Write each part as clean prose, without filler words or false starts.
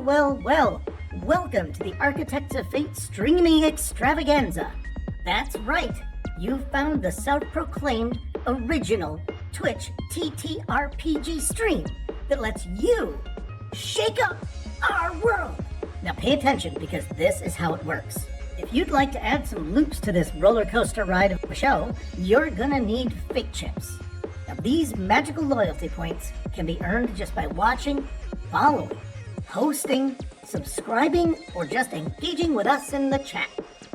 Well. Welcome to the Architects of Fate streaming extravaganza. That's right, you've found the self-proclaimed original Twitch TTRPG stream that lets you shake up our world. Now pay attention, because this is how it works. If you'd like to add some loops to this roller coaster ride of a show, you're gonna need fate chips. Now these magical loyalty points can be earned just by watching, following, hosting, subscribing, or just engaging with us in the chat.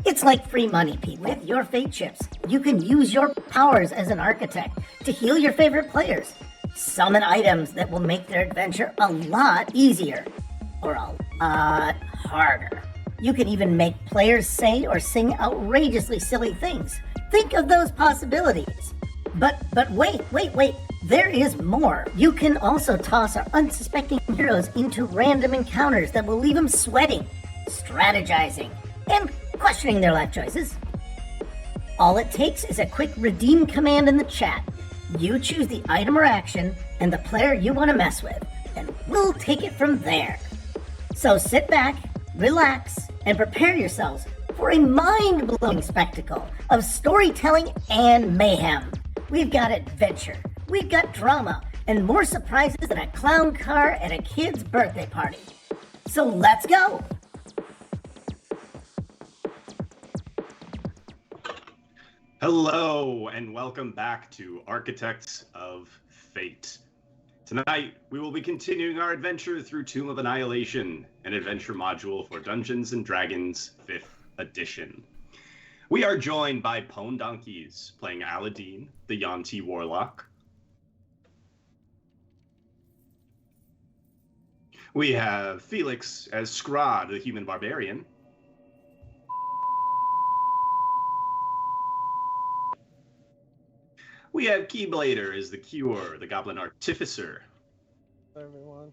It's like free money, people. With your fate chips, you can use your powers as an architect to heal your favorite players, summon items that will make their adventure a lot easier, or a lot harder. You can even make players say or sing outrageously silly things. Think of those possibilities. But wait. There is more. You can also toss our unsuspecting heroes into random encounters that will leave them sweating, strategizing, and questioning their life choices. All it takes is a quick redeem command in the chat. You choose the item or action and the player you want to mess with, and we'll take it from there. So sit back, relax, and prepare yourselves for a mind-blowing spectacle of storytelling and mayhem. We've got adventure, we've got drama, and more surprises than a clown car at a kid's birthday party. So let's go! Hello, and welcome back to Architects of Fate. Tonight, we will be continuing our adventure through Tomb of Annihilation, an adventure module for Dungeons & Dragons 5th edition. We are joined by Pone Donkeys, playing Aladdin, the Yuan-Ti Warlock. We have Felix as Scraaaahhhd, the Human Barbarian. We have Keyblader as the Cure, the Goblin Artificer. Hello, everyone.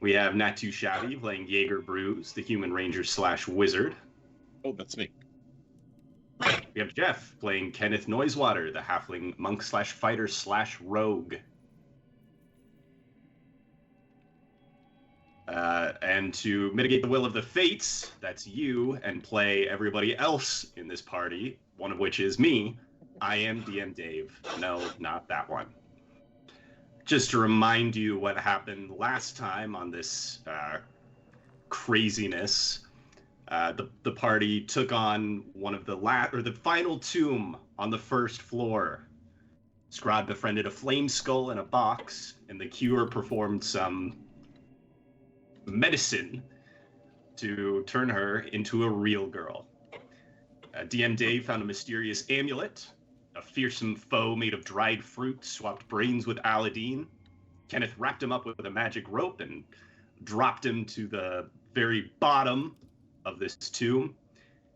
We have Natu Shabby playing Yeager Brews, the Human Ranger / Wizard. Oh, that's me. We have Jeff playing Kenneth Noisewater, the Halfling Monk / Fighter / Rogue. And to mitigate the will of the fates, that's you, and play everybody else in this party, one of which is me. I am DM Dave. No, not that one. Just to remind you what happened last time on this craziness, the party took on one of the final tomb on the first floor. Scraaaahhhd befriended a flameskull in a box, and the Cure performed some medicine to turn her into a real girl. DM Dave found a mysterious amulet. A fearsome foe made of dried fruit swapped brains with Aladdin. Kenneth wrapped him up with a magic rope and dropped him to the very bottom of this tomb.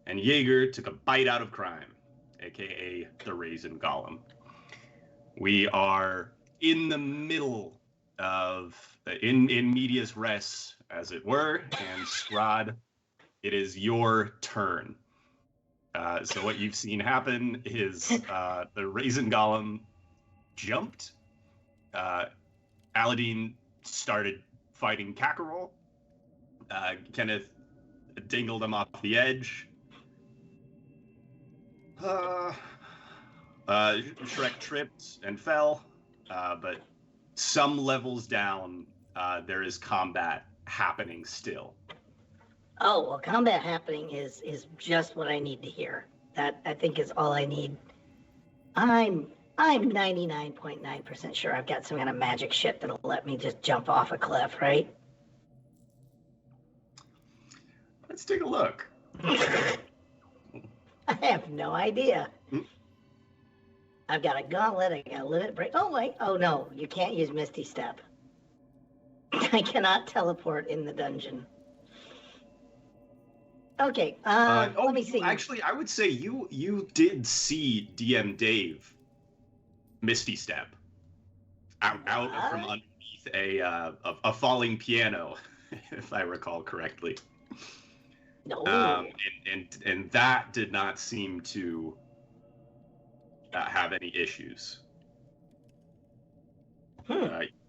And Yeager took a bite out of crime, aka the Raisin golem. We are in the middle of, in medias res, as it were, and Scraaaahhhd, it is your turn. So what you've seen happen is the Raisin Golem jumped. Aladdin started fighting Kakarol. Kenneth dangled him off the edge. Shrek tripped and fell. But some levels down, there is combat happening still. Oh, well, combat happening is just what I need to hear. That, I think, is all I need. I'm 99.9% sure I've got some kind of magic shit that'll let me just jump off a cliff, right? Let's take a look. I have no idea. I've got a gauntlet, I got a limit break. Oh, wait. Oh, no, you can't use Misty Step. I cannot teleport in the dungeon. Okay, let me see. Actually, I would say you did see DM Dave Misty Step out from underneath a falling piano, if I recall correctly. No. And that did not seem to have any issues.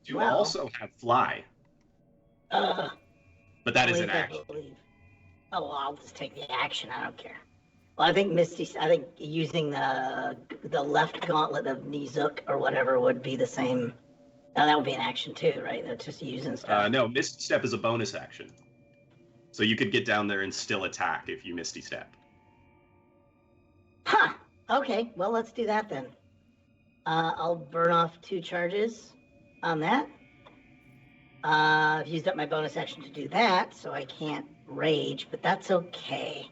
You also have fly. But that is an Believe, I action. believe. Oh, well, I'll just take the action. I don't care. Well, I think I think using the left gauntlet of Nizuk or whatever would be the same. No, that would be an action too, right? That's just using stuff. No, Misty Step is a bonus action. So you could get down there and still attack if you Misty Step. Huh. Okay. Well, let's do that then. I'll burn off 2 charges on that. I've used up my bonus action to do that, so I can't rage, but that's okay.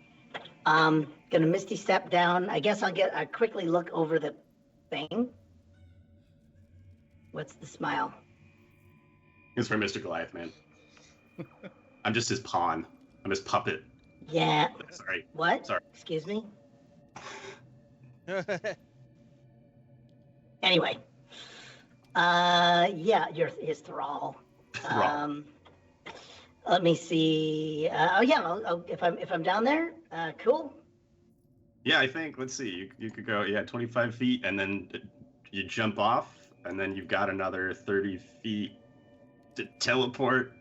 Gonna Misty Step down. I guess I quickly look over the thing. What's the smile? It's for Mr. Goliath, man. I'm just his pawn. I'm his puppet. Yeah. Sorry. What? Sorry. Excuse me? Anyway. Yeah, you're his thrall. Let me see. If I'm down there, cool. Yeah, I think. Let's see. You could go 25 feet, and then you jump off, and then you've got another 30 feet to teleport.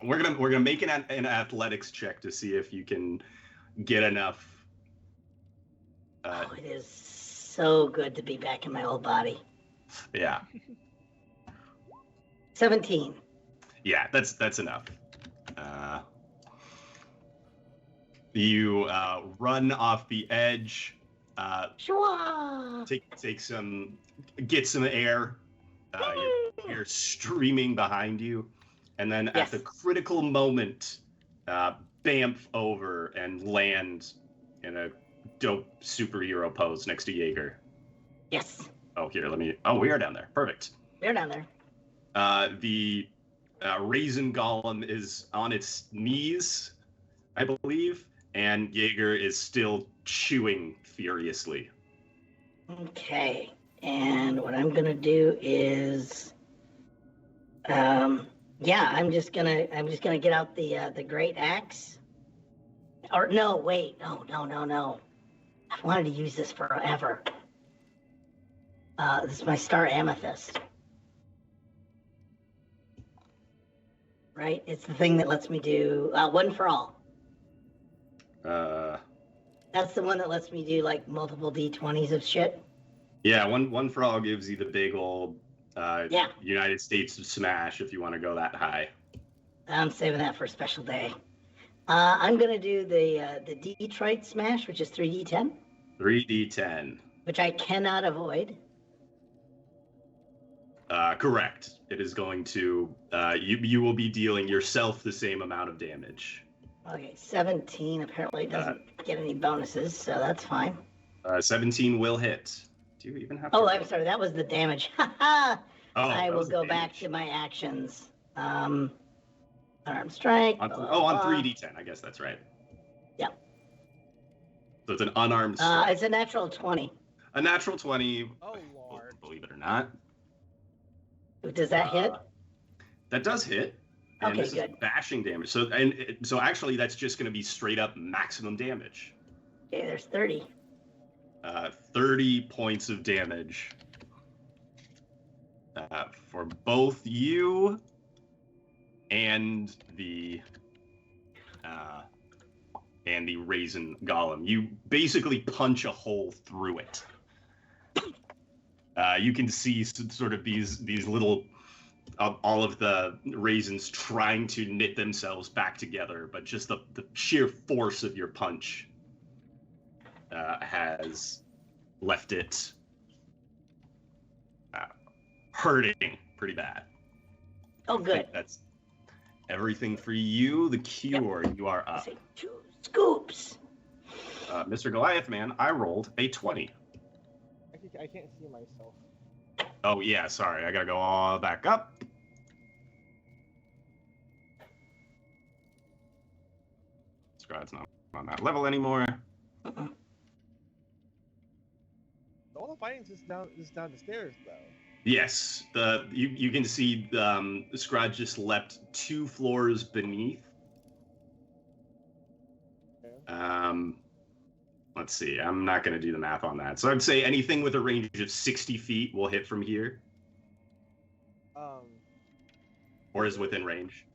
We're gonna make an athletics check to see if you can get enough. It is so good to be back in my old body. Yeah. 17. Yeah, that's enough. You run off the edge. Shwa! Get some air. You're streaming behind you, and then at the critical moment, bamf over and land in a dope superhero pose next to Yeager. Yes. Oh, here, we are down there. Perfect. They're down there. The raisin golem is on its knees, I believe, and Yeager is still chewing furiously. Okay. And what I'm gonna do is, I'm just gonna get out the great axe. Or no, wait, no. I've wanted to use this forever. This is my star amethyst. Right? It's the thing that lets me do one for all. That's the one that lets me do like multiple D20s of shit. Yeah, one for all gives you the big old United States of Smash if you want to go that high. I'm saving that for a special day. I'm gonna do the Detroit Smash, which is 3D10. 3D10. Which I cannot avoid. Correct. It is going to you will be dealing yourself the same amount of damage. Okay, 17 apparently doesn't get any bonuses, so that's fine. 17 will hit. Do you even have? I'm sorry. That was the damage. I will go back to my actions. Unarmed strike. On 3D10. I guess that's right. Yeah. So it's an unarmed strike. It's a natural 20. A natural 20. Oh, Lord. Believe it or not. Does that hit? That does hit. And Okay, this good. is bashing damage. So actually that's just going to be straight up maximum damage. Okay, there's 30. 30 points of damage for both you and the raisin golem. You basically punch a hole through it. You can see sort of these little all of the raisins trying to knit themselves back together, but just the sheer force of your punch has left it hurting pretty bad. Oh, good. That's everything for you. The cure, you are up. 2 scoops. Mr. Goliath, man, I rolled a 20. I can't see myself. Oh, yeah, sorry. I gotta go all back up. Scraaaahhhd's not on that level anymore. All the fighting's just down the stairs, though. Yes, you can see Scraaaahhd just leapt 2 floors beneath. Okay. Let's see. I'm not going to do the math on that. So I'd say anything with a range of 60 feet will hit from here. Or is within range.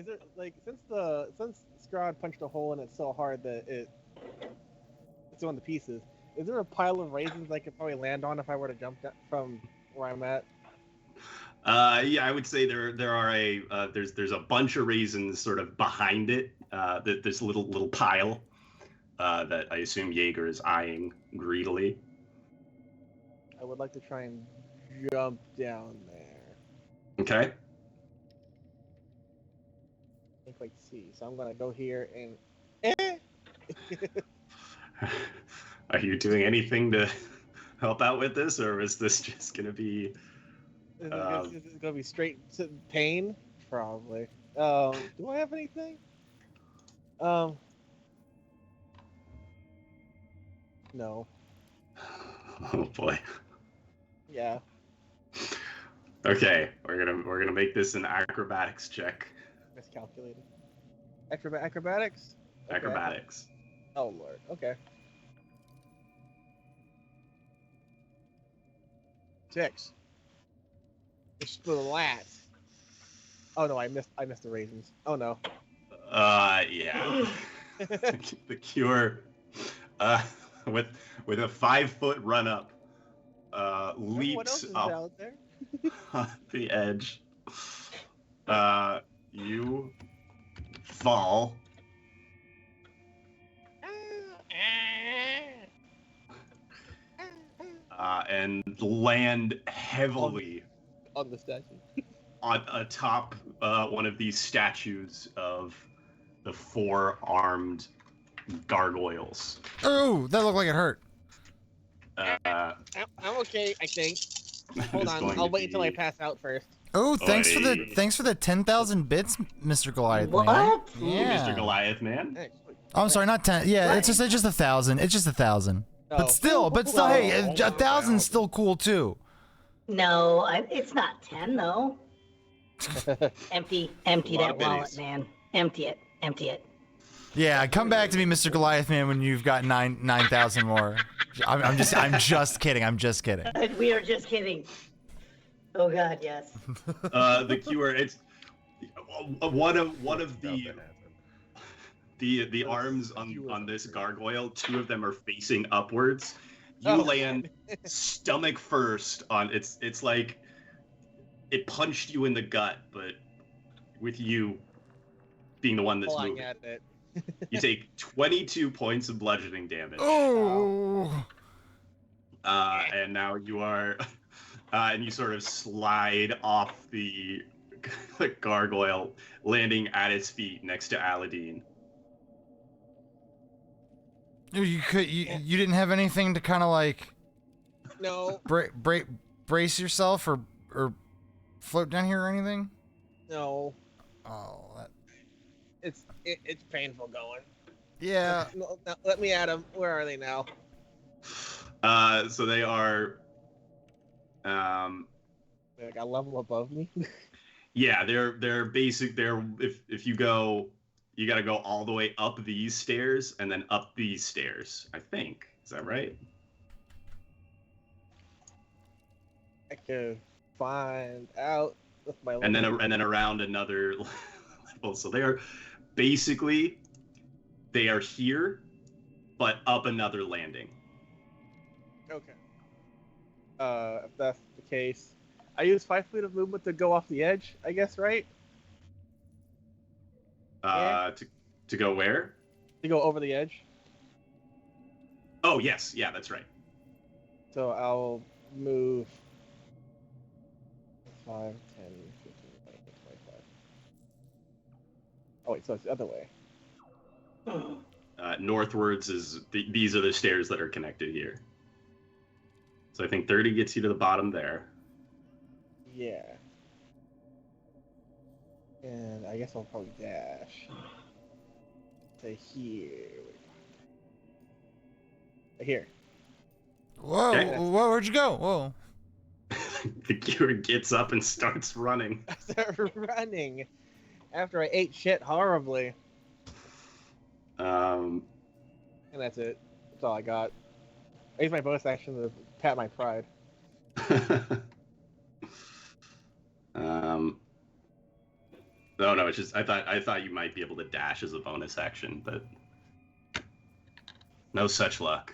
Is there like since Scraaaahhhd punched a hole in it so hard that it's on the pieces? Is there a pile of raisins I could probably land on if I were to jump down from where I'm at? Yeah, I would say there are there's a bunch of raisins sort of behind it. This little pile that I assume Yeager is eyeing greedily. I would like to try and jump down there. Okay. I can't quite see, so I'm gonna go here and. Are you doing anything to help out with this, or is this just gonna be? Is it gonna be straight to pain? Probably. Do I have anything? No. Oh boy. Yeah. Okay, we're gonna make this an acrobatics check. Miscalculated. Acrobatics? Okay. Acrobatics. Oh lord. Okay. 6. It's for the last. Oh no, I missed the raisins. Oh no. Yeah. The cure, with a 5-foot run up, leaps up out there. the edge. You fall. And land heavily on the statue. on atop one of these statues of the 4-armed gargoyles. Oh, that looked like it hurt. I'm okay, I think. Hold on, I'll wait until I pass out first. Oh, thanks for the 10,000 bits, Mr. Goliath Man. What? Yeah. Mr. Goliath Man. Hey, Oh, I'm sorry, not 10. Yeah, Right. it's just 1,000. It's just 1,000. Oh. But still, hey, Oh, 1,000's still cool too. No, it's not 10 though. Empty A lot that of wallet, biddies. man. Empty it. Yeah, come back to me, Mr. Goliath Man, when you've got 9,000 more. I'm just kidding. I'm just kidding. We are just kidding. Oh God, yes. The cure. It's one of the arms on this gargoyle. 2 of them are facing upwards. You land stomach first on it's like it punched you in the gut, but with you being the one that's Flying moving. at it. You take 22 points of bludgeoning damage. Oh. And now you are, and you sort of slide off the gargoyle, landing at its feet next to Aladdin. You didn't have anything to kind of like No, brace yourself or float down here or anything? no. Oh, that... It's painful going. Yeah. No, let me at them. Where are they now? So they are, Like a level above me. yeah, they're basic. If you go, you got to go all the way up these stairs and then up these stairs. I think, is that right? I could find out with my. And then around another level. So they are basically here, but up another landing. Okay. If that's the case, I use 5 feet of movement to go off the edge. I guess, right? To go where? To go over the edge. Oh yes, yeah, that's right. So I'll move 5, 10, 15, 20, 25. Oh wait, so it's the other way. Northwards is these are the stairs that are connected here. So I think 30 gets you to the bottom there. Yeah. And I guess I'll probably dash to here. Here. Whoa, Okay. whoa, where'd you go? Whoa. The cure gets up and starts running. I start running after I ate shit horribly. And that's it. That's all I got. I used my bonus action to pat my pride. No, it's just I thought you might be able to dash as a bonus action, but no such luck.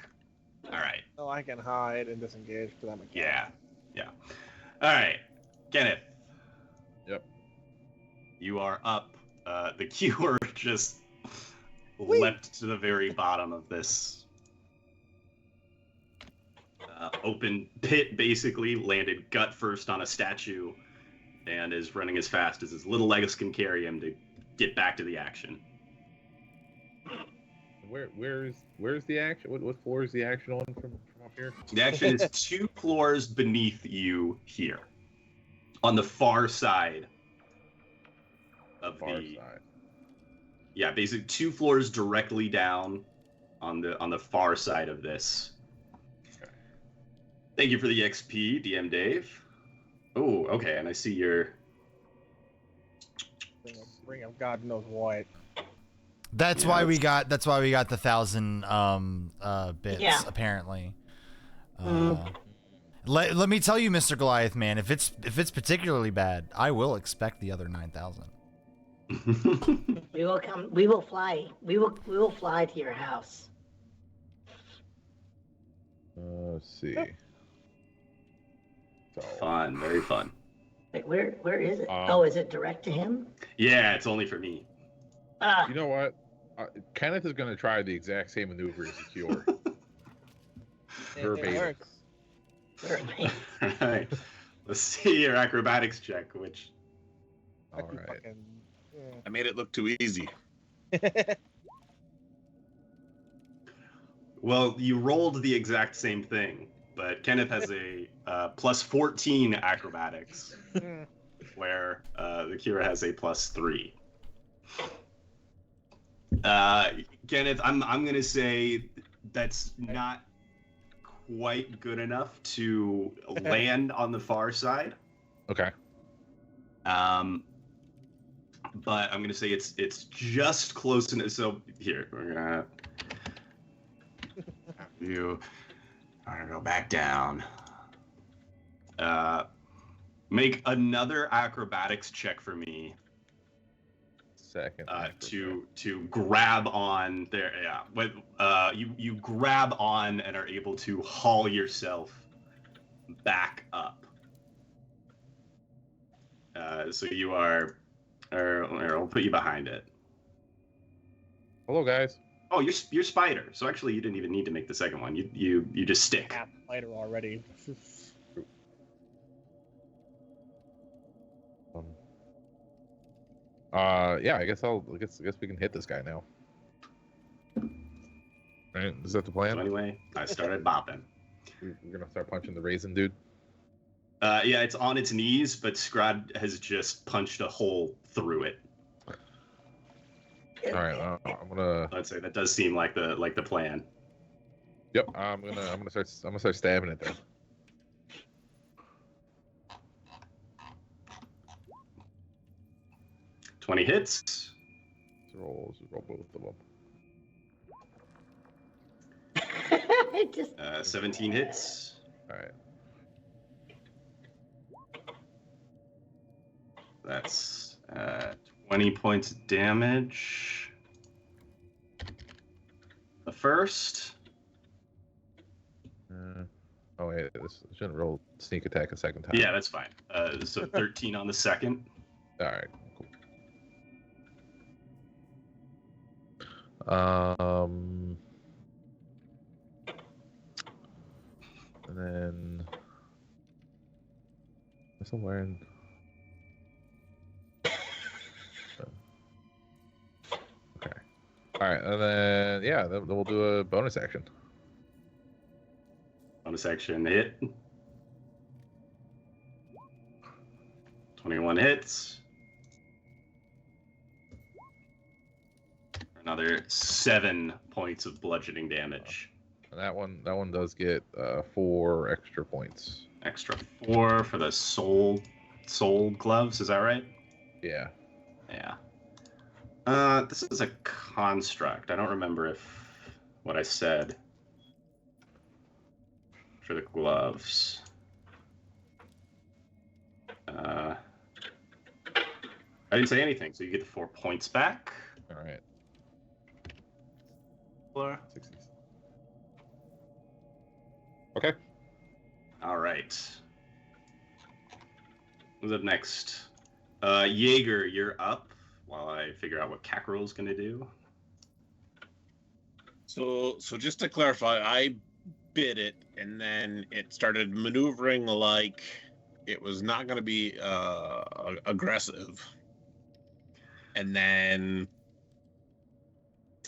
All right. Oh, I can hide and disengage because I'm a cat. Yeah. All right, Kenneth. Yep. You are up. The cure just Whee! leapt to the very bottom of this open pit, basically, landed gut first on a statue, and is running as fast as his little legs can carry him to get back to the action. Where's the action? What floor is the action on from up here? The action is 2 floors beneath you here, on the far side of Far the side. Yeah, basically 2 floors directly down on the far side of this. Okay. Thank you for the XP, DM Dave. Oh, okay, and I see your Bring up God knows what. That's Yeah, why we that's- got. That's why we got the 1,000 bits. Yeah. Apparently. Let me tell you, Mr. Goliath man, if it's particularly bad, I will expect the other 9,000. We will come. We will fly. We will fly to your house. Let's see. So, Fun, very fun. Wait, where is it? Um, Oh, is it direct to him? Yeah, it's only for me. Ah, you know what? Kenneth is going to try the exact same maneuver as the cure. It Verbatim. works. certainly. All right, let's see your acrobatics check, which I All keep right. fucking- I made it look too easy. yeah. well, you rolled the exact same thing, but Kenneth has a plus 14 acrobatics, where the Kira has a plus 3. Kenneth, I'm gonna say that's not quite good enough to land on the far side. Okay. But I'm gonna say it's just close enough. So here we're gonna you. I'm gonna go back down. Make another acrobatics check for me. Second. To grab on there. Yeah, but you grab on and are able to haul yourself back up. So you are, or I'll put you behind it. Hello, guys. Oh, you're spider. So actually, you didn't even need to make the second one. You just stick. Half fighter already. Yeah. I guess we can hit this guy now. Right? Is that the So plan? anyway, I started bopping. We're gonna start punching the raisin dude. Yeah, it's on its knees, but Scraad has just punched a hole through it. All right. I'm gonna. I'd say that does seem like the plan. Yep. I'm gonna start stabbing it then. $20 hits. Let's roll both of them. It just 17 hits. All right. That's 20 points of damage. The first. Oh wait, this shouldn't roll sneak attack a second time. Yeah, that's fine. So 13 on the second. All right. Cool. And then somewhere in. Okay. All right, and then yeah, then we'll do a bonus action. Bonus action hit. 21 hits. Another 7 points of bludgeoning damage. And that one does get 4 extra points. Extra 4 for the soul gloves. Is that right? Yeah. Yeah. This is a construct. I don't remember what I said for the gloves. I didn't say anything, so you get the 4 points back. All right. 60. Okay. All right. Who's up next? Yeager, you're up while I figure out what Cackerel's gonna do. So just to clarify, I bit it, and then it started maneuvering like it was not going to be aggressive. And then,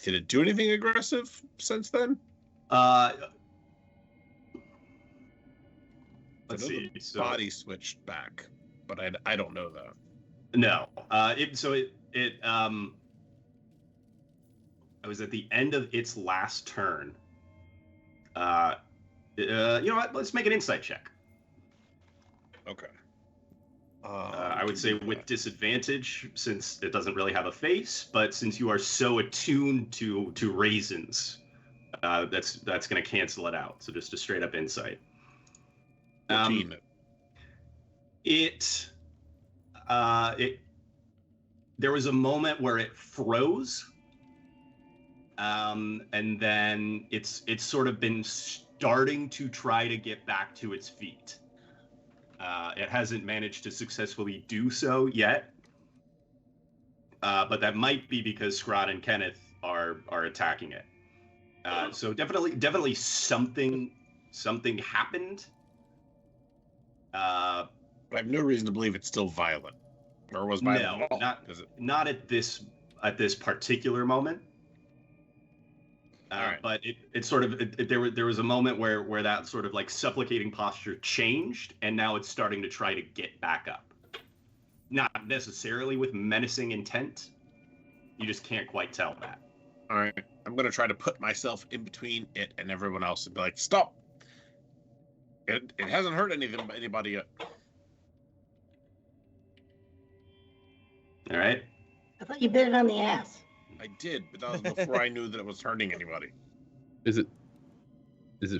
did it do anything aggressive since then? Let's see. So, body switched back, but I don't know that. no. It was at the end of its last turn. You know what? Let's make an insight check. Okay. I would say with disadvantage, since it doesn't really have a face, but since you are so attuned to raisins, that's going to cancel it out. So just a straight up insight. 14. There was a moment where it froze, and then it's sort of been starting to try to get back to its feet. It hasn't managed to successfully do so yet, but that might be because Scraaaahhhd and Kenneth are attacking it. So definitely something happened. I have no reason to believe it's still violent, or was violent at all. Not at this particular moment. Right. But it sort of there was a moment where that sort of like supplicating posture changed, and now it's starting to try to get back up. Not necessarily with menacing intent. You just can't quite tell that. All right, I'm gonna try to put myself in between it and everyone else and be like, "Stop! It hasn't hurt anybody yet." All right. I thought you bit it on the ass. I did, but that was before I knew that it was hurting anybody. Is it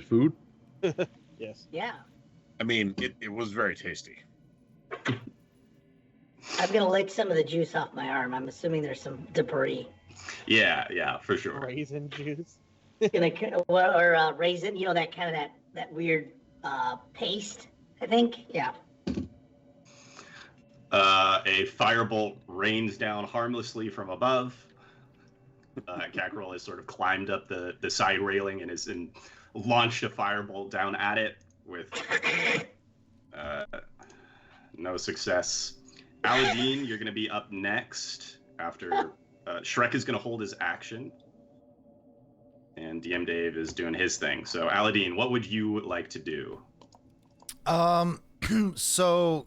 food? Yes. Yeah. I mean, it was very tasty. I'm gonna lick some of the juice off my arm. I'm assuming there's some debris. Yeah, for sure. Raisin juice. Or raisin, you know, that kind of that weird paste, I think. Yeah. A firebolt rains down harmlessly from above. Cackerel has sort of climbed up the side railing and launched a firebolt down at it with no success. Aladdin, you're going to be up next after Shrek is going to hold his action. And DM Dave is doing his thing. So, Aladdin, what would you like to do? So,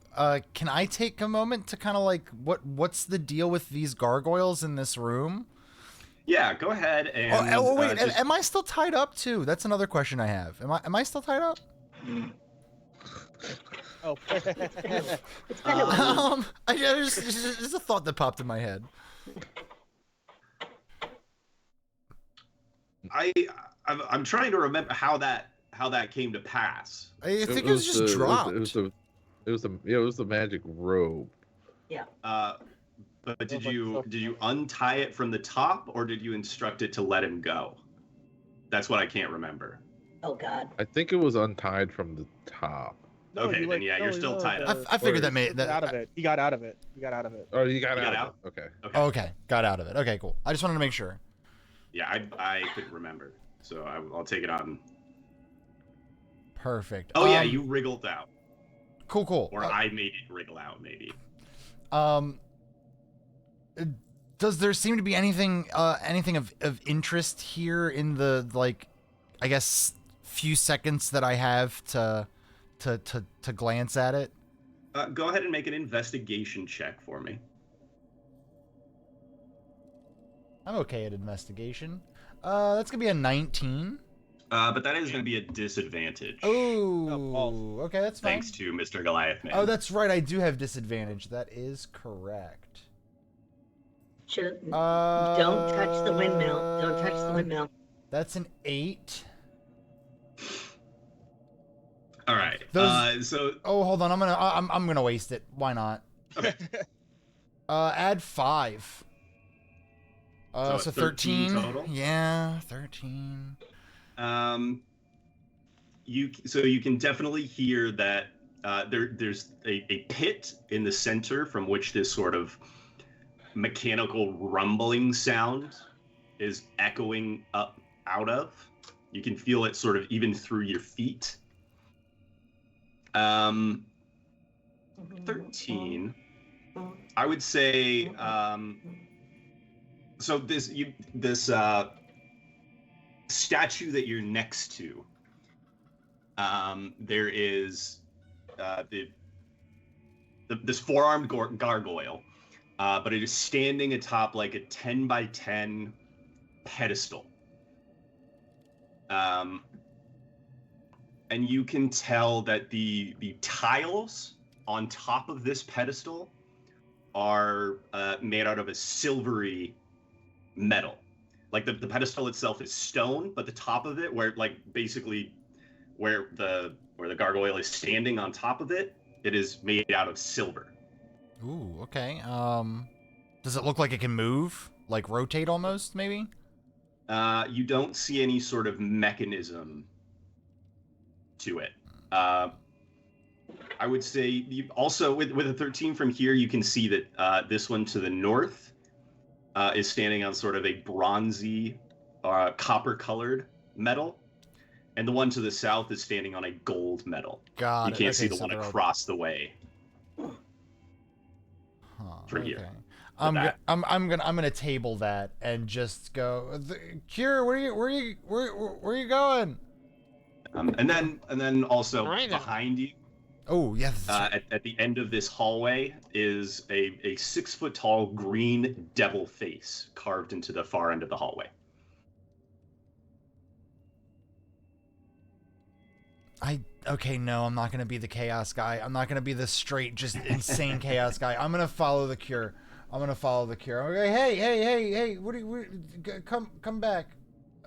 can I take a moment to kind of like, what's the deal with these gargoyles in this room? Yeah, go ahead and... wait, am I still tied up too? That's another question I have. Am I still tied up? Oh. It's kind of just a thought that popped in my head. I'm trying to remember how that came to pass. I think it was just dropped. It was the magic robe. Yeah. But did you untie it from the top, or did you instruct it to let him go? That's what I can't remember. Oh God. I think it was untied from the top. No, Okay, then yeah, you're still tied up. I figured that made that out of it. He got out of it. Oh, you got You got out. out? Okay. Okay, got out of it. Okay, cool. I just wanted to make sure. Yeah, I couldn't remember, so I'll take it on. Perfect. Oh yeah, you wriggled out. Cool. Or I made it wriggle out, maybe. Does there seem to be anything of interest here in the, like, I guess, few seconds that I have to glance at it? Go ahead and make an investigation check for me. I'm okay at investigation. That's gonna be a 19. But that is going to be a disadvantage. Oh, okay, that's fine. Thanks to Mr. Goliath Man. Oh, that's right. I do have disadvantage. That is correct. Don't touch the windmill. Don't touch the windmill. That's an 8. All right. Oh, hold on. I'm gonna waste it. Why not? Okay. Add 5. So 13 total? Yeah, 13. You can definitely hear that there's a pit in the center from which this sort of mechanical rumbling sound is echoing up out of. You can feel it sort of even through your feet. 13. I would say so this statue that you're next to, there is this four-armed gargoyle, but it is standing atop like a 10 by 10 pedestal. And you can tell that the tiles on top of this pedestal are made out of a silvery metal. Like the pedestal itself is stone, but the top of it, where the gargoyle is standing on top of it, it is made out of silver. Ooh, okay. Does it look like it can move? Like rotate almost, maybe? You don't see any sort of mechanism to it. I would say you also with a 13 from here, you can see that this one to the north is standing on sort of a bronzy, copper-colored metal, and the one to the south is standing on a gold metal. Got it. You can't Okay, see the so one they're all- across the way. From here. I'm gonna table that and just go. Cure, where are you going? And then also Right now. behind you, Oh yeah. at the end of this hallway is a 6 foot tall green devil face carved into the far end of the hallway. Okay, no, I'm not gonna be the chaos guy. I'm not gonna be the straight, just insane chaos guy. I'm gonna follow the cure. Okay, hey, come back.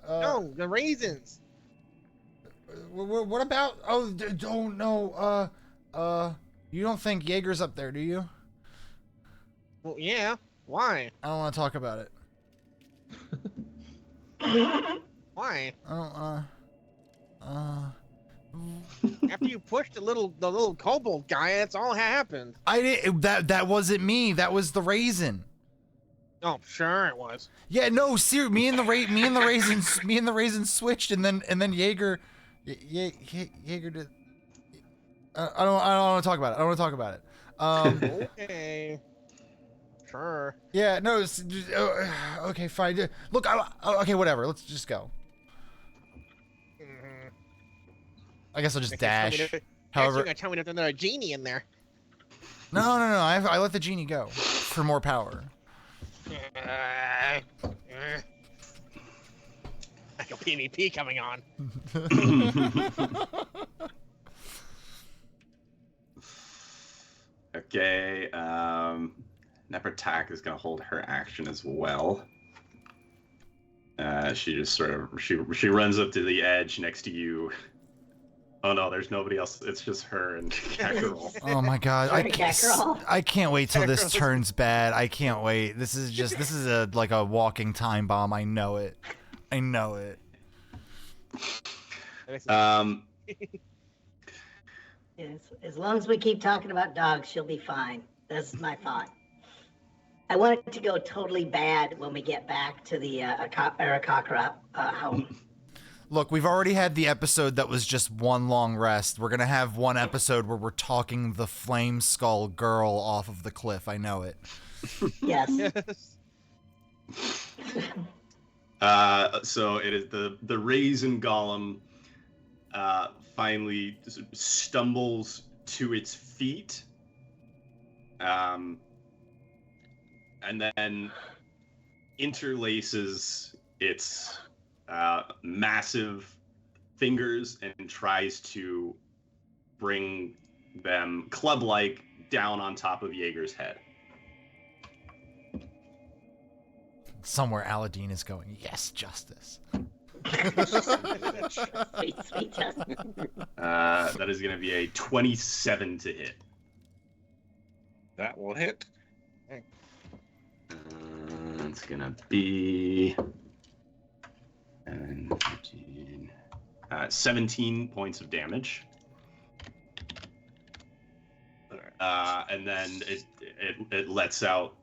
No, the raisins. What about? Oh, don't know. You don't think Yeager's up there, do you? Well, yeah. Why? I don't want to talk about it. Why? I don't. After you pushed the little kobold guy, that's all that happened. I didn't. That wasn't me. That was the raisin. Oh, sure it was. Yeah, no, seriously. Me and the raisin switched, and then Yeager, Yeager did. I don't want to talk about it. Okay. Sure. Yeah, no. Okay, fine. Look, okay, whatever. Let's just go. Mhm. I guess I'll just Actually, dash. you're However, gonna tell me there's another genie in there. no. I let the genie go for more power. Like a PvP coming on. Okay, Nefertak is gonna hold her action as well. She just sort of she runs up to the edge next to you. Oh no, there's nobody else. It's just her and Kakarol. Oh my god, Sorry, Kakarol. I can't wait till this Kakarol's- turns bad. I can't wait. This is like a walking time bomb. I know it. Yes, as long as we keep talking about dogs, she'll be fine. That's my thought. I want it to go totally bad when we get back to the Arakakra home. Look, we've already had the episode that was just one long rest. We're gonna have one episode where we're talking the flameskull girl off of the cliff. I know it. Yes. Yes. So it is the raisin golem finally stumbles to its feet, and then interlaces its massive fingers and tries to bring them club-like down on top of Yeager's head. Somewhere Aladdin is going, yes, justice. Sweet Justin. That is going to be a 27 to hit. That will hit. it's gonna be 15, 17 points of damage. And then it lets out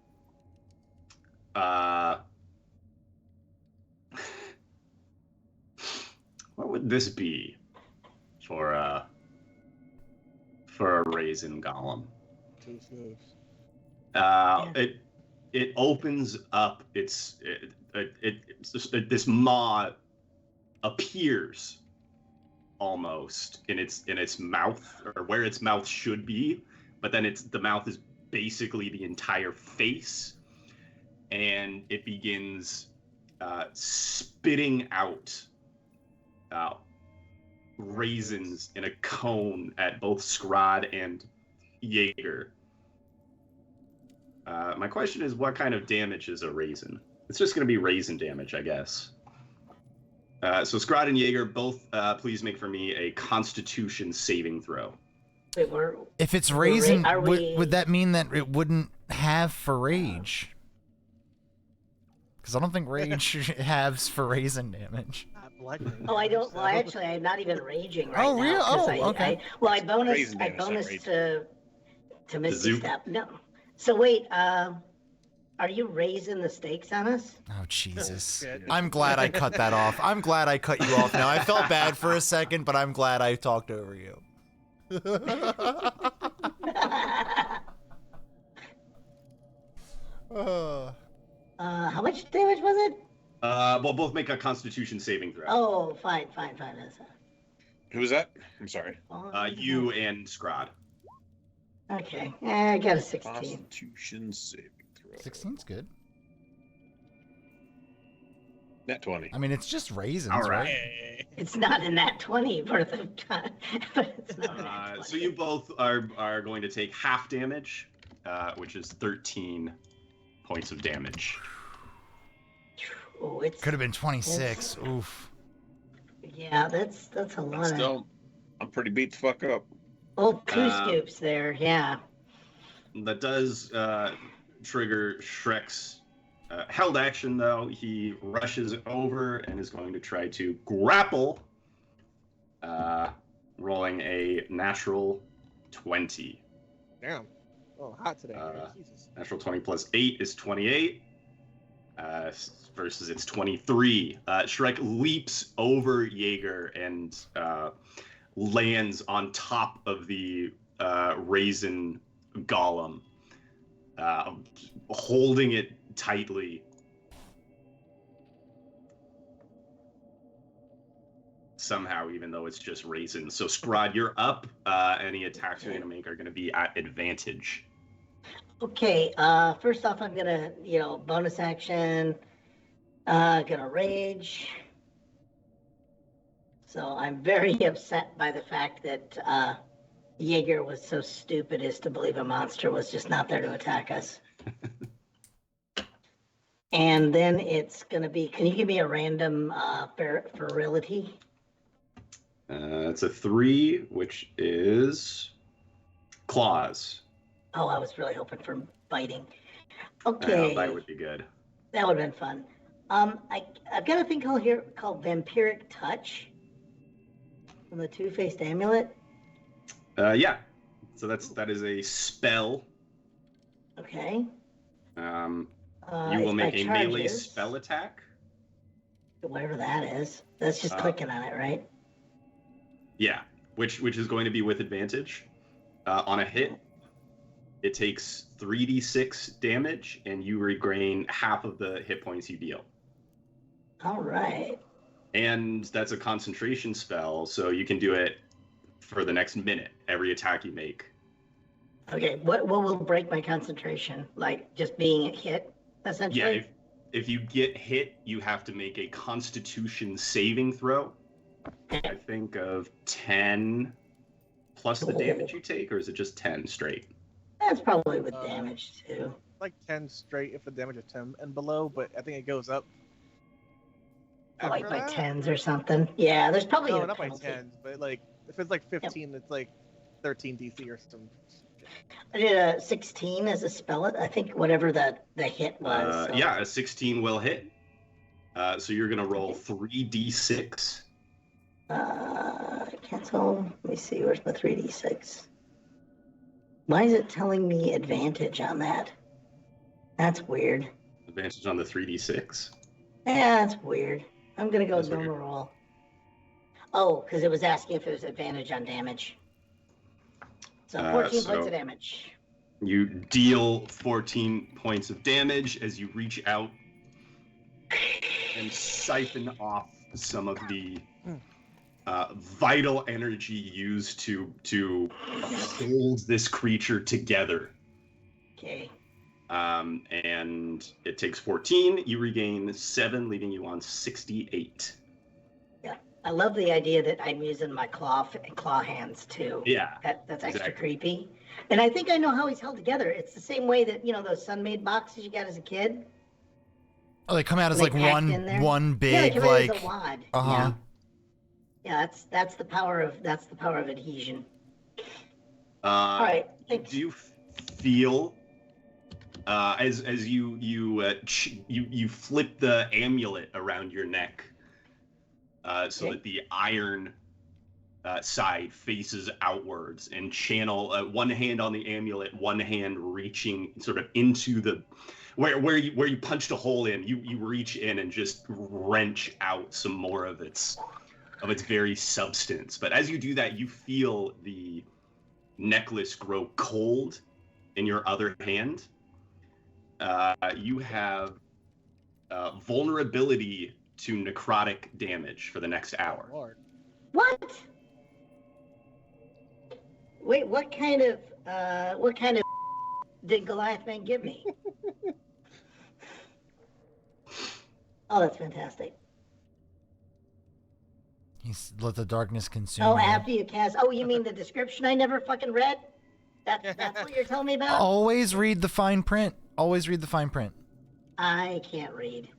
what would this be for a raisin golem? Too smooth. It opens up this maw appears almost in its mouth, or where its mouth should be, but then the mouth is basically the entire face, and it begins spitting out raisins in a cone at both Scraaaahhhd and Yeager. My question is, what kind of damage is a raisin? It's just going to be raisin damage, I guess. So Scraaaahhd and Yeager, both please make for me a Constitution saving throw. Wait, If it's raisin, are we- would that mean that it wouldn't have for rage? Because I don't think rage has for raisin damage. Oh, I don't. Well, actually, I'm not even raging right Oh, now. really? 'Cause Oh, okay. I bonus Raisin damage, not rage. to Misty Zoop. Step. No. So wait, are you raising the stakes on us? Oh, Jesus. Shit. I'm glad I cut that off. I'm glad I cut you off now. I felt bad for a second, but I'm glad I talked over you. How much damage was it? Well, both make a Constitution saving throw. Oh, fine. That's Who was that? I'm sorry. You and Scraaaahhd. Okay. I got a 16. Constitution saving throw. 16's good. Net 20. I mean, it's just raisins, All right? Hey. It's not in that 20 worth of time, but it's not in that 20. So you both are going to take half damage, which is 13 points of damage. Oh, it's Could have been 26. Oof. yeah. That's a lot. Still, I'm pretty beat the fuck up. Old poo scoops there. Yeah. That does trigger Shrek's held action, though. He rushes over and is going to try to grapple, rolling a natural 20. Damn. Oh, hot today. Jesus. Natural 20 plus 8 is 28. Versus its 23. Shrek leaps over Yeager and lands on top of the raisin golem, holding it tightly. Somehow, even though it's just raisin. So Scraaaahhd, you're up. Any attacks you're going to make are going to be at advantage. Okay. First off, I'm gonna bonus action. Gonna rage. So I'm very upset by the fact that Yeager was so stupid as to believe a monster was just not there to attack us. And then it's gonna be. Can you give me a random virility? It's a 3, which is claws. Oh, I was really hoping for biting. I Okay. know, that would be good. That would have been fun. I've got a thing called Vampiric Touch from the Two-Faced Amulet. Yeah. So that is a spell. Okay. You It's will make my a melee charges. spell attack. Whatever that is. That's just clicking on it, right? Yeah, which is going to be with advantage. On a hit, it takes 3d6 damage, and you regain half of the hit points you deal. All right. And that's a concentration spell, so you can do it for the next minute, every attack you make. Okay. What will break my concentration? Like just being hit, essentially? Yeah, if you get hit, you have to make a Constitution saving throw. I think of 10 plus the damage you take, or is it just 10 straight? That's probably with damage too. Like 10 straight if the damage is 10 and below, but I think it goes up. Like after by that? tens or something. Yeah, there's probably No, a not by penalty. 10s, but like if it's like 15, it's like 13 DC or some. I did a 16 as a spell it. I think whatever the hit was. So. Yeah, a 16 will hit. So you're gonna roll 3d6. Cancel. Let me see. Where's my 3d6? Why is it telling me advantage on that? That's weird. Advantage on the 3d6. Yeah, that's weird. I'm gonna go That's normal weird. roll. Oh, because it was asking if it was advantage on damage. So 14 points of damage. You deal 14 points of damage as you reach out and siphon off some of the vital energy used to hold this creature together. Okay. And it takes 14. You regain 7, leaving you on 68. Yeah, I love the idea that I'm using my claw hands too. Yeah, That's extra exactly. creepy. And I think I know how he's held together. It's the same way that those Sun-Made boxes you got as a kid. Oh, they come out as They like packed in there? one Yeah, big they come in like. as a wad. Uh-huh. Yeah, that's the power of adhesion. All All right, thanks. Do you feel as you flip the amulet around your neck so Okay. that the iron side faces outwards and channel one hand on the amulet, one hand reaching sort of into the where you punched a hole in, you reach in and just wrench out some more of its very substance. But as you do that, you feel the necklace grow cold in your other hand. You have vulnerability to necrotic damage for the next hour. Lord. What? Wait, what kind of did Goliath Man give me? Oh, that's fantastic. He's let the darkness consume. Oh, you. after you cast. Oh, you mean the description I never fucking read? That's what you're telling me about? Always read the fine print. Always read the fine print. I can't read.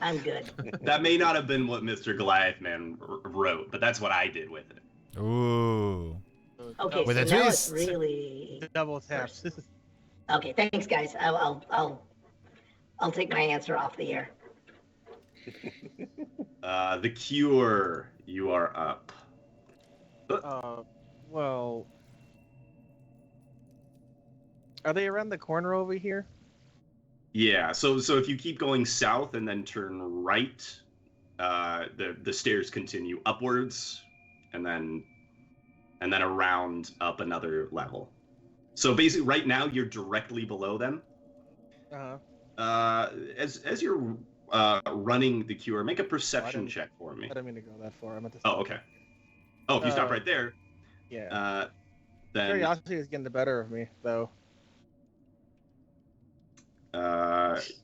I'm good. That may not have been what Mr. Goliath Man wrote, but that's what I did with it. Ooh. Okay, With so a now twist. it's really Double taps. okay. Thanks, guys. I'll take my answer off the air. The cure, you are up. Well, are they around the corner over here? Yeah, so if you keep going south and then turn right, the stairs continue upwards, and then around up another level. So basically, right now you're directly below them. As you're running the cure, make a perception check for me. I didn't mean to go that far. I'm at the. Oh, okay. Oh, if you stop right there, Yeah. then Curiosity is getting the better of me, though.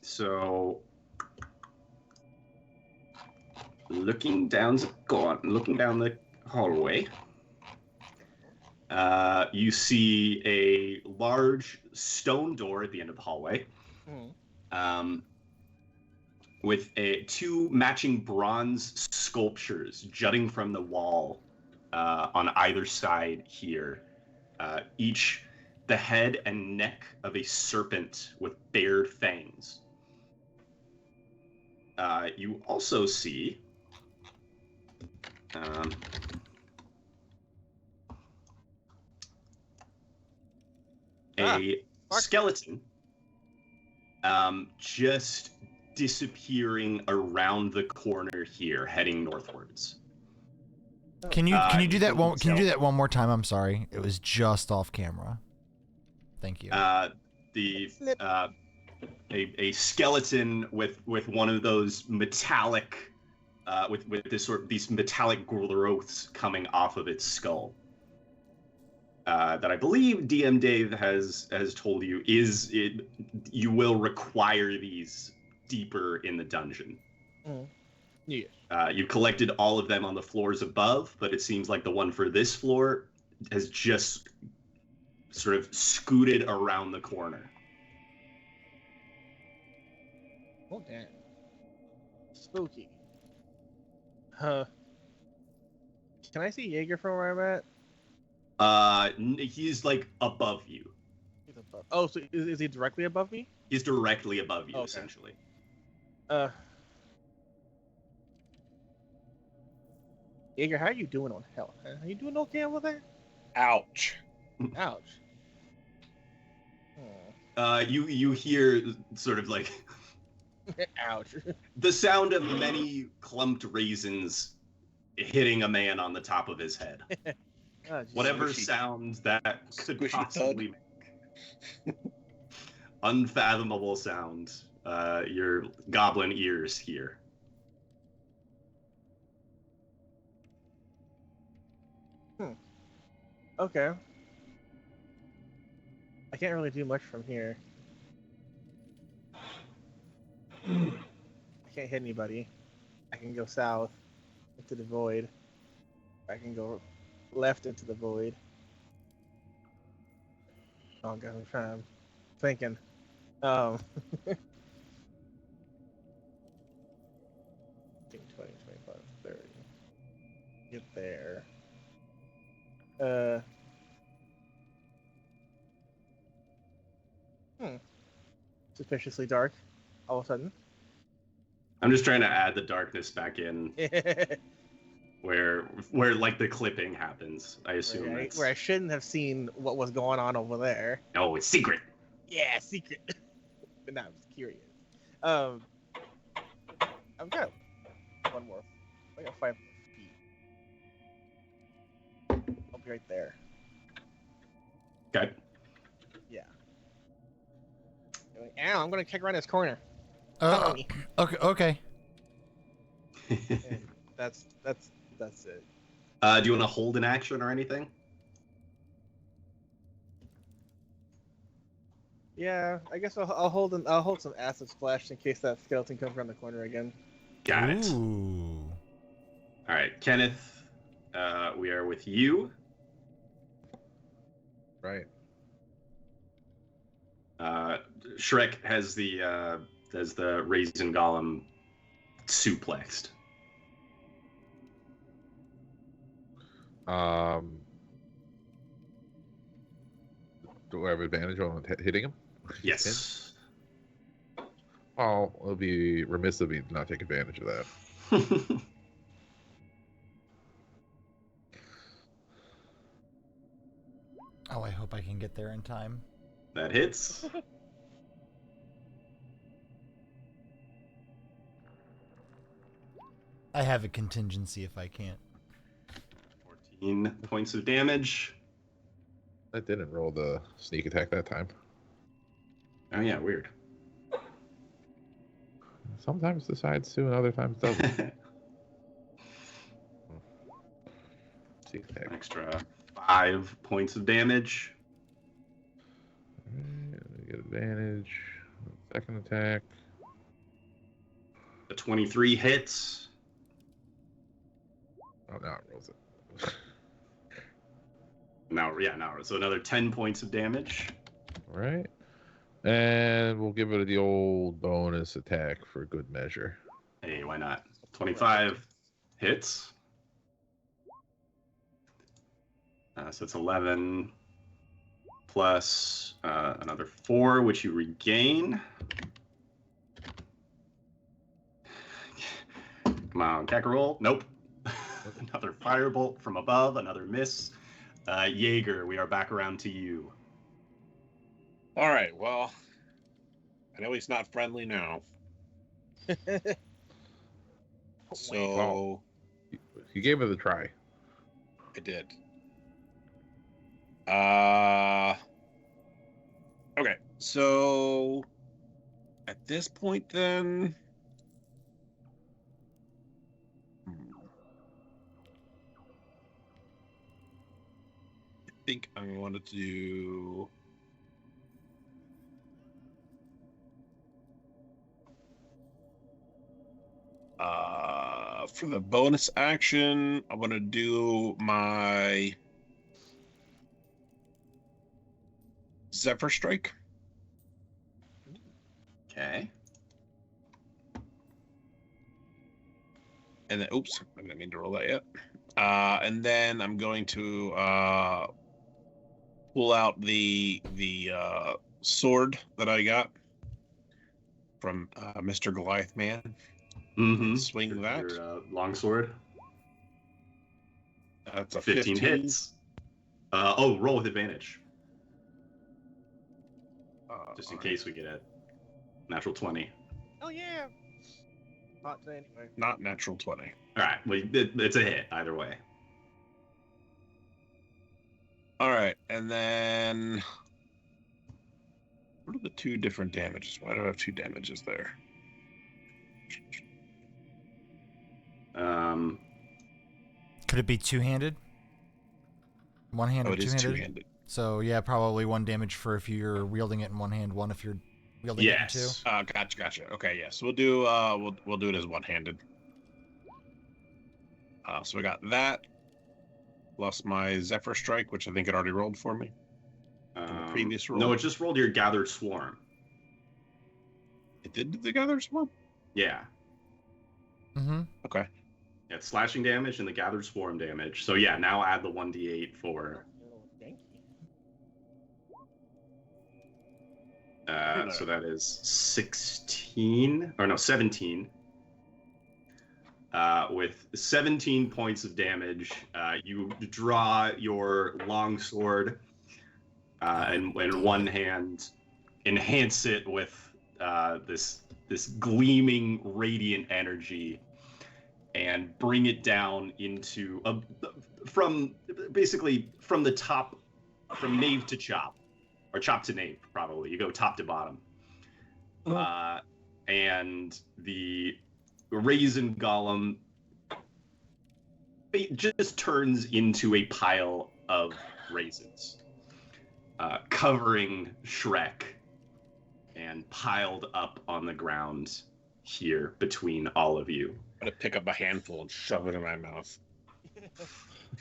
so looking down the hallway, you see a large stone door at the end of the hallway, with two matching bronze sculptures jutting from the wall on either side here, each the head and neck of a serpent with bared fangs. You also see a skeleton just disappearing around the corner here, heading northwards. Can you do that one? Can you do that one more time? I'm sorry, it was just off camera. Thank you. A skeleton with one of those metallic with these metallic growths coming off of its skull. That I believe DM Dave has told you you will require these deeper in the dungeon. Yeah. You collected all of them on the floors above, but it seems like the one for this floor has just sort of scooted around the corner. Oh, damn. Spooky. Huh. Can I see Yeager from where I'm at? He's like above you. Oh, so is he directly above me? He's directly above you, Okay. essentially. Yeager, how are you doing on health? Huh? Are you doing okay over there? Ouch. Ouch. You hear sort of like Ouch. the sound of many clumped raisins hitting a man on the top of his head. Oh, geez. Whatever Squishy. sound that could Squishy possibly make. Unfathomable sound. Your goblin ears hear. Okay. I can't really do much from here. I can't hit anybody. I can go south into the void. I can go left into the void. Oh god, I'm thinking. 15, 20, 25, 30. Get there. Suspiciously dark all of a sudden. I'm just trying to add the darkness back in where like the clipping happens. I assume that's... where I shouldn't have seen what was going on over there. Oh, it's secret. Yeah, secret. But now I'm just curious. I'm kind of one more. I got 5 more feet. I'll be right there. Okay. Yeah. Ow, I'm gonna kick around this corner. Follow me. Okay. And that's it. Do you want to hold an action or anything? Yeah, I guess I'll hold some acid splash in case that skeleton comes around the corner again. Got it. Ooh. All right, Kenneth, we are with you. Right. Shrek has the raisin golem suplexed. Do I have advantage on hitting him? Yes. Oh, it'll be remiss of me to not take advantage of that. Oh, I hope I can get there in time. That hits. I have a contingency if I can't. 14 points of damage. I didn't roll the sneak attack that time. Oh yeah, weird. Sometimes decides to, and other times doesn't. Sneak attack. Extra 5 points of damage. Alright, get advantage. Second attack. A 23 hits. Oh, now it rolls it. Now, so another 10 points of damage. All right. And we'll give it the old bonus attack for good measure. Hey, why not? 25 hits. So it's 11 plus another 4, which you regain. Come on, attack roll. Nope. Another firebolt from above, another miss. Yeager, we are back around to you. All right. Well, I know he's not friendly now. So You gave it a try. I did. Okay. So at this point, then. I think I wanted to do. For the bonus action, I'm gonna do my Zephyr Strike. Okay. And then, oops, I didn't mean to roll that yet. And then I'm going to pull out the sword that I got from Mr. Goliath Man. Mm-hmm. Swing that. Your longsword. That's a 15 hits. Roll with advantage. Just in case we get a natural 20. Oh yeah. Not today anyway. Not natural 20. All right, well, it's a hit either way. All right, and then what are the two different damages? Why do I have two damages there? Could it be two-handed? One-handed, Oh, it is two-handed? two-handed. So yeah, probably one damage for if you're wielding it in one hand, one if you're wielding it in two. Yes. Gotcha. Okay, yes, we'll do we'll do it as one-handed. So we got that plus my Zephyr Strike, which I think it already rolled for me. The previous roll. No, it just rolled your Gathered Swarm. It did the Gather Swarm? Yeah. Mm-hmm. Okay. Yeah, it's slashing damage and the Gathered Swarm damage. So yeah, now add the 1d8 for. So that is 16 or no 17. With 17 points of damage, you draw your longsword and in one hand, enhance it with this gleaming radiant energy, and bring it down into from the top, from nave to chop, or chop to nave, probably. You go top to bottom. And the raisin golem, it just turns into a pile of raisins, covering Shrek and piled up on the ground here between all of you. I'm gonna pick up a handful and shove it in my mouth.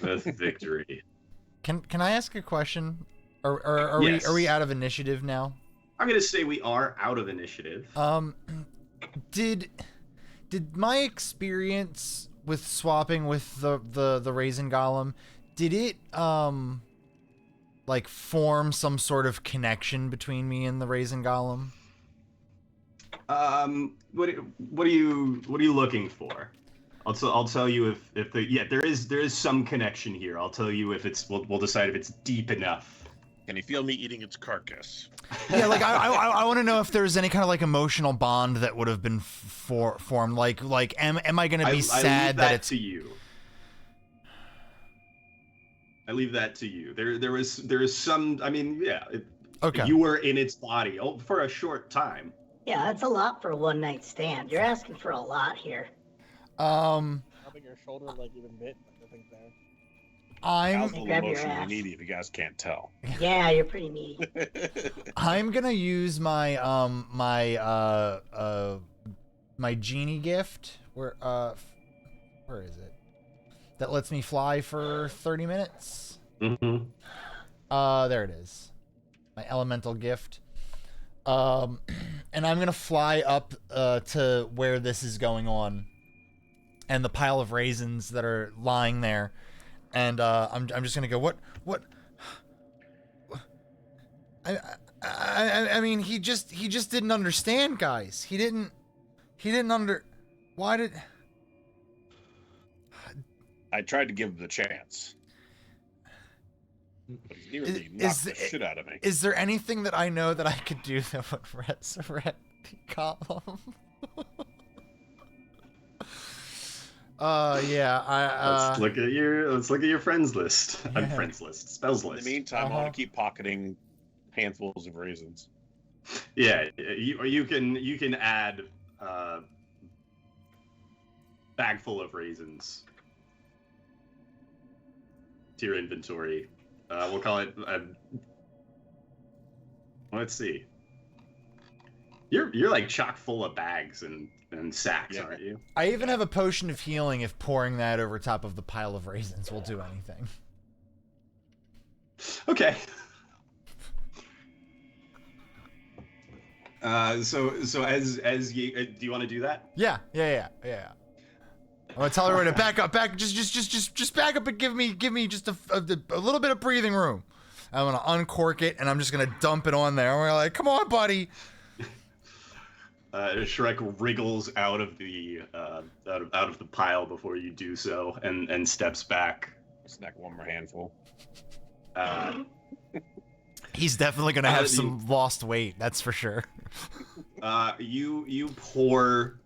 With victory. Can I ask a question? Are Yes. we out of initiative now? I'm gonna say we are out of initiative. Did my experience with swapping with the raisin golem, did it like form some sort of connection between me and the raisin golem? What are you looking for? I'll tell you if there is some connection here. I'll tell you if it's we'll decide if it's deep enough. Can you feel me eating its carcass? Yeah, like I want to know if there's any kind of like emotional bond that would have been formed. Like am I gonna be sad that it's to you? I leave that to you. There is some. I mean, yeah. Okay. You were in its body for a short time. Yeah, that's a lot for a one-night stand. You're asking for a lot here. How big your shoulder like even bit? Nothing there. I was I'm a Grab little your emotionally ass. needy if you guys can't tell. Yeah, you're pretty needy. I'm gonna use my my genie gift. Where is it? That lets me fly for 30 minutes. Mm-hmm. There it is. My elemental gift. And I'm gonna fly up to where this is going on, and the pile of raisins that are lying there, and I'm just gonna go. What? I mean, he just didn't understand, guys. He didn't Why did? I tried to give him the chance. But he's nearly knocked the shit out of me. Is there anything that I know that I could do that would resurrect the column? Yeah. Let's look at your friends list. Yeah. Friends list. Spells In list. the meantime, I want to keep pocketing handfuls of raisins. Yeah, you can add bag full of raisins to your inventory. We'll call it. Let's see. You're like chock full of bags and sacks, aren't you? I even have a potion of healing if pouring that over top of the pile of raisins will do anything. Okay. So as you do you want to do that? Yeah. I'm gonna tell her to back up, just back up and give me just a little bit of breathing room. I'm gonna uncork it, and I'm just gonna dump it on there. And we're like, come on, buddy. Shrek wriggles out of the pile before you do so, and steps back. Snack one more handful. He's definitely gonna have some lost weight. That's for sure. You pour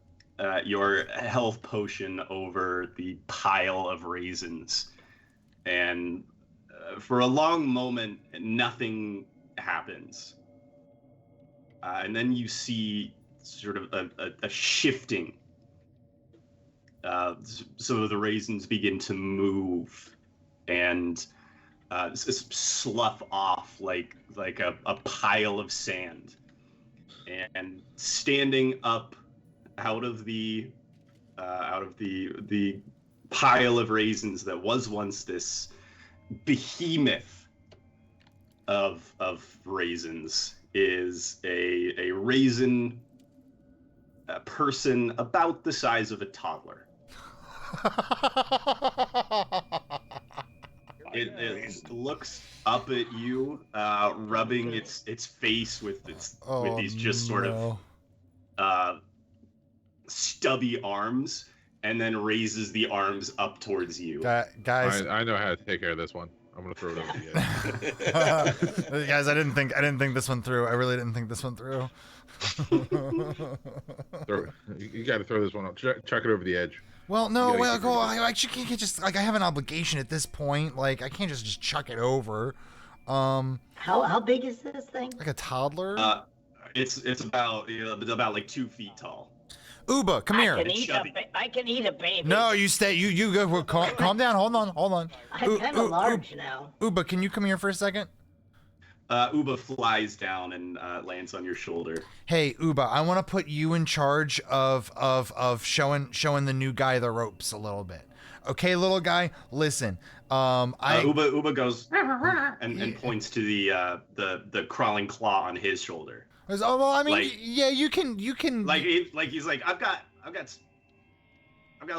your health potion over the pile of raisins, and for a long moment, nothing happens. And then you see sort of a shifting. So the raisins begin to move and slough off like a pile of sand. And standing up out of the pile of raisins that was once this behemoth of raisins is a raisin person about the size of a toddler. It looks up at you, rubbing its face with these just sort of stubby arms, and then raises the arms up towards you. Guys, I know how to take care of this one. I'm gonna throw it over the edge. guys, I didn't think this one through. I really didn't think this one through. You got to throw this one up. Chuck it over the edge. Well, no, I can't just like I have an obligation at this point. Like I can't just chuck it over. How big is this thing? Like a toddler? It's about like 2 feet tall. Uba, come here. I can eat a baby. No, you stay. You go. Calm down. Hold on. I'm kind of large now. Uba, can you come here for a second? Uba flies down and lands on your shoulder. Hey, Uba, I want to put you in charge of showing the new guy the ropes a little bit. Okay, little guy, listen. Uba goes and points to the crawling claw on his shoulder. Oh well, I mean, yeah, you can. Like he's like I've got a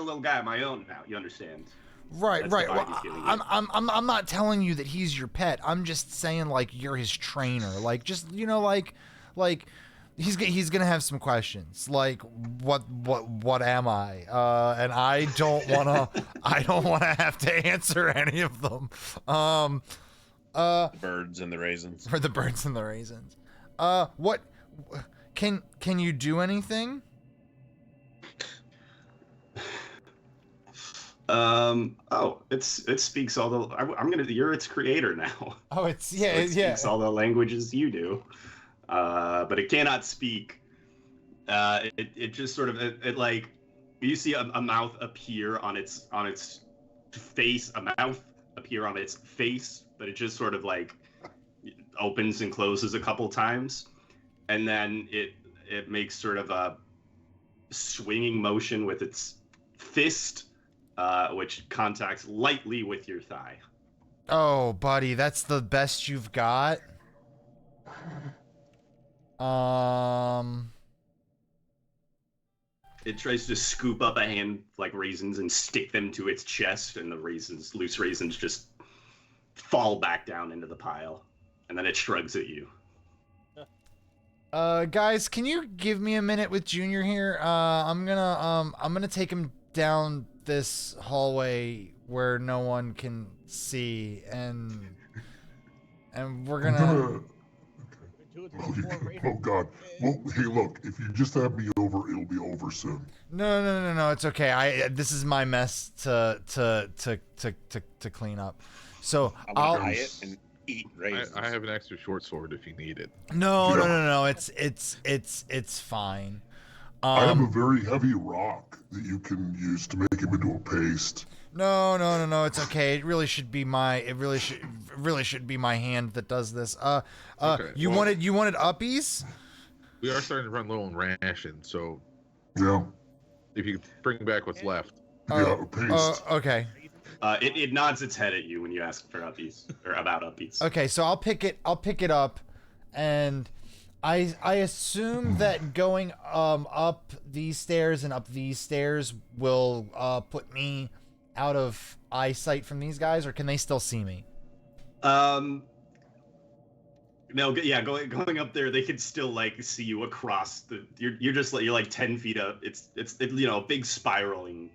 little guy of my own now. You understand? Right. Well, I'm not telling you that he's your pet. I'm just saying like you're his trainer. Like just like he's gonna have some questions. Like what am I? And I don't wanna have to answer any of them. The birds and the raisins. For the birds and the raisins. What can you do anything? It speaks all the. You're its creator now. Oh, it speaks all the languages you do, but it cannot speak. It just sort of it like you see a mouth appear on its face, a mouth appear on its face, but it just sort of like opens and closes a couple times, and then it makes sort of a swinging motion with its fist. Which contacts lightly with your thigh. Oh, buddy, that's the best you've got? It tries to scoop up a hand like raisins and stick them to its chest, and the loose raisins just fall back down into the pile. And then it shrugs at you. Guys, can you give me a minute with Junior here? I'm gonna take him down this hallway where no one can see, and we're gonna. Oh God! Well, hey, look. If you just have me over, it'll be over soon. No. It's okay. This is my mess to clean up. So I'll buy it and eat raisins. I have an extra short sword if you need it. No. It's fine. I have a very heavy rock that you can use to make him into a paste. No. It's okay. It really should be my hand that does this. Okay, you wanted uppies? We are starting to run low on rations, so Yeah. if you bring back what's left. Yeah, a paste. Okay. It nods its head at you when you ask for uppies or about uppies. Okay, so I'll pick it up, and I assume that going up these stairs and up these stairs will put me out of eyesight from these guys, or can they still see me? No, yeah, going up there, they can still like see you across the. You're like 10 feet up. It's a big spiraling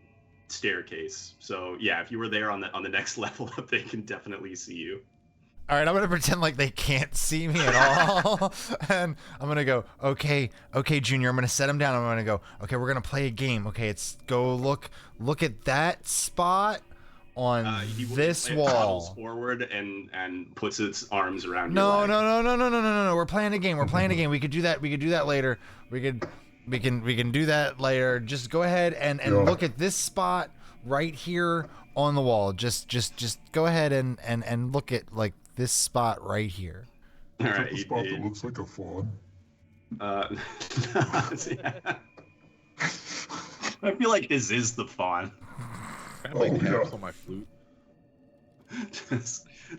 staircase. So yeah, if you were there on the next level up, they can definitely see you. All right, I'm gonna pretend like they can't see me at all, and I'm gonna go, okay, Junior. I'm gonna set him down. I'm gonna go, okay, we're gonna play a game. Okay, it's go look at that spot on this wall. Toddles forward and puts its arms around No. your leg. We're playing a game. We could do that. We could do that later. We can do that later. Just go ahead and look at this spot right here on the wall. Just go ahead and look at like this spot right here. All Is that right. the spot that looks like a fawn? I feel like this is the fawn. I have like Oh, taps yeah. on my flute.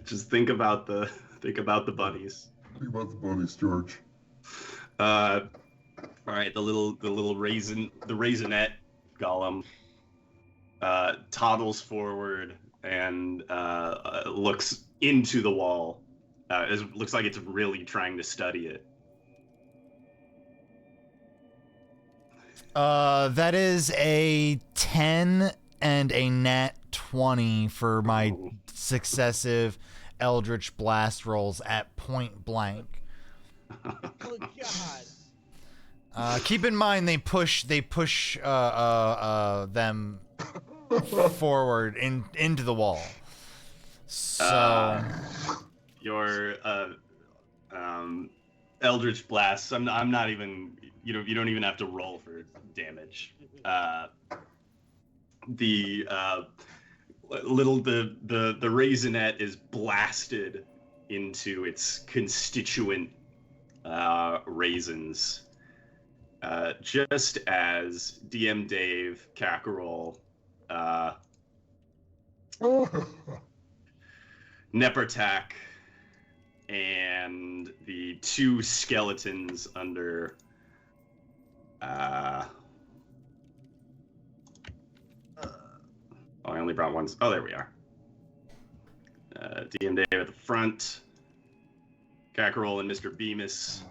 Just think about the bunnies. Think about the bunnies, George. All right, the little raisinette golem toddles forward and looks into the wall. It looks like it's really trying to study it. That is a 10 and a nat 20 for my successive Eldritch Blast rolls at point blank. Oh God. Keep in mind they push them forward into the wall. So Your Eldritch Blast. I'm not even. You don't even have to roll for damage. The raisinette is blasted into its constituent raisins. Just as DM Dave, Kakarol, Nepertak, and the two skeletons under I only brought one. Oh, there we are. DM Dave at the front. Kakarol and Mr. Bemis.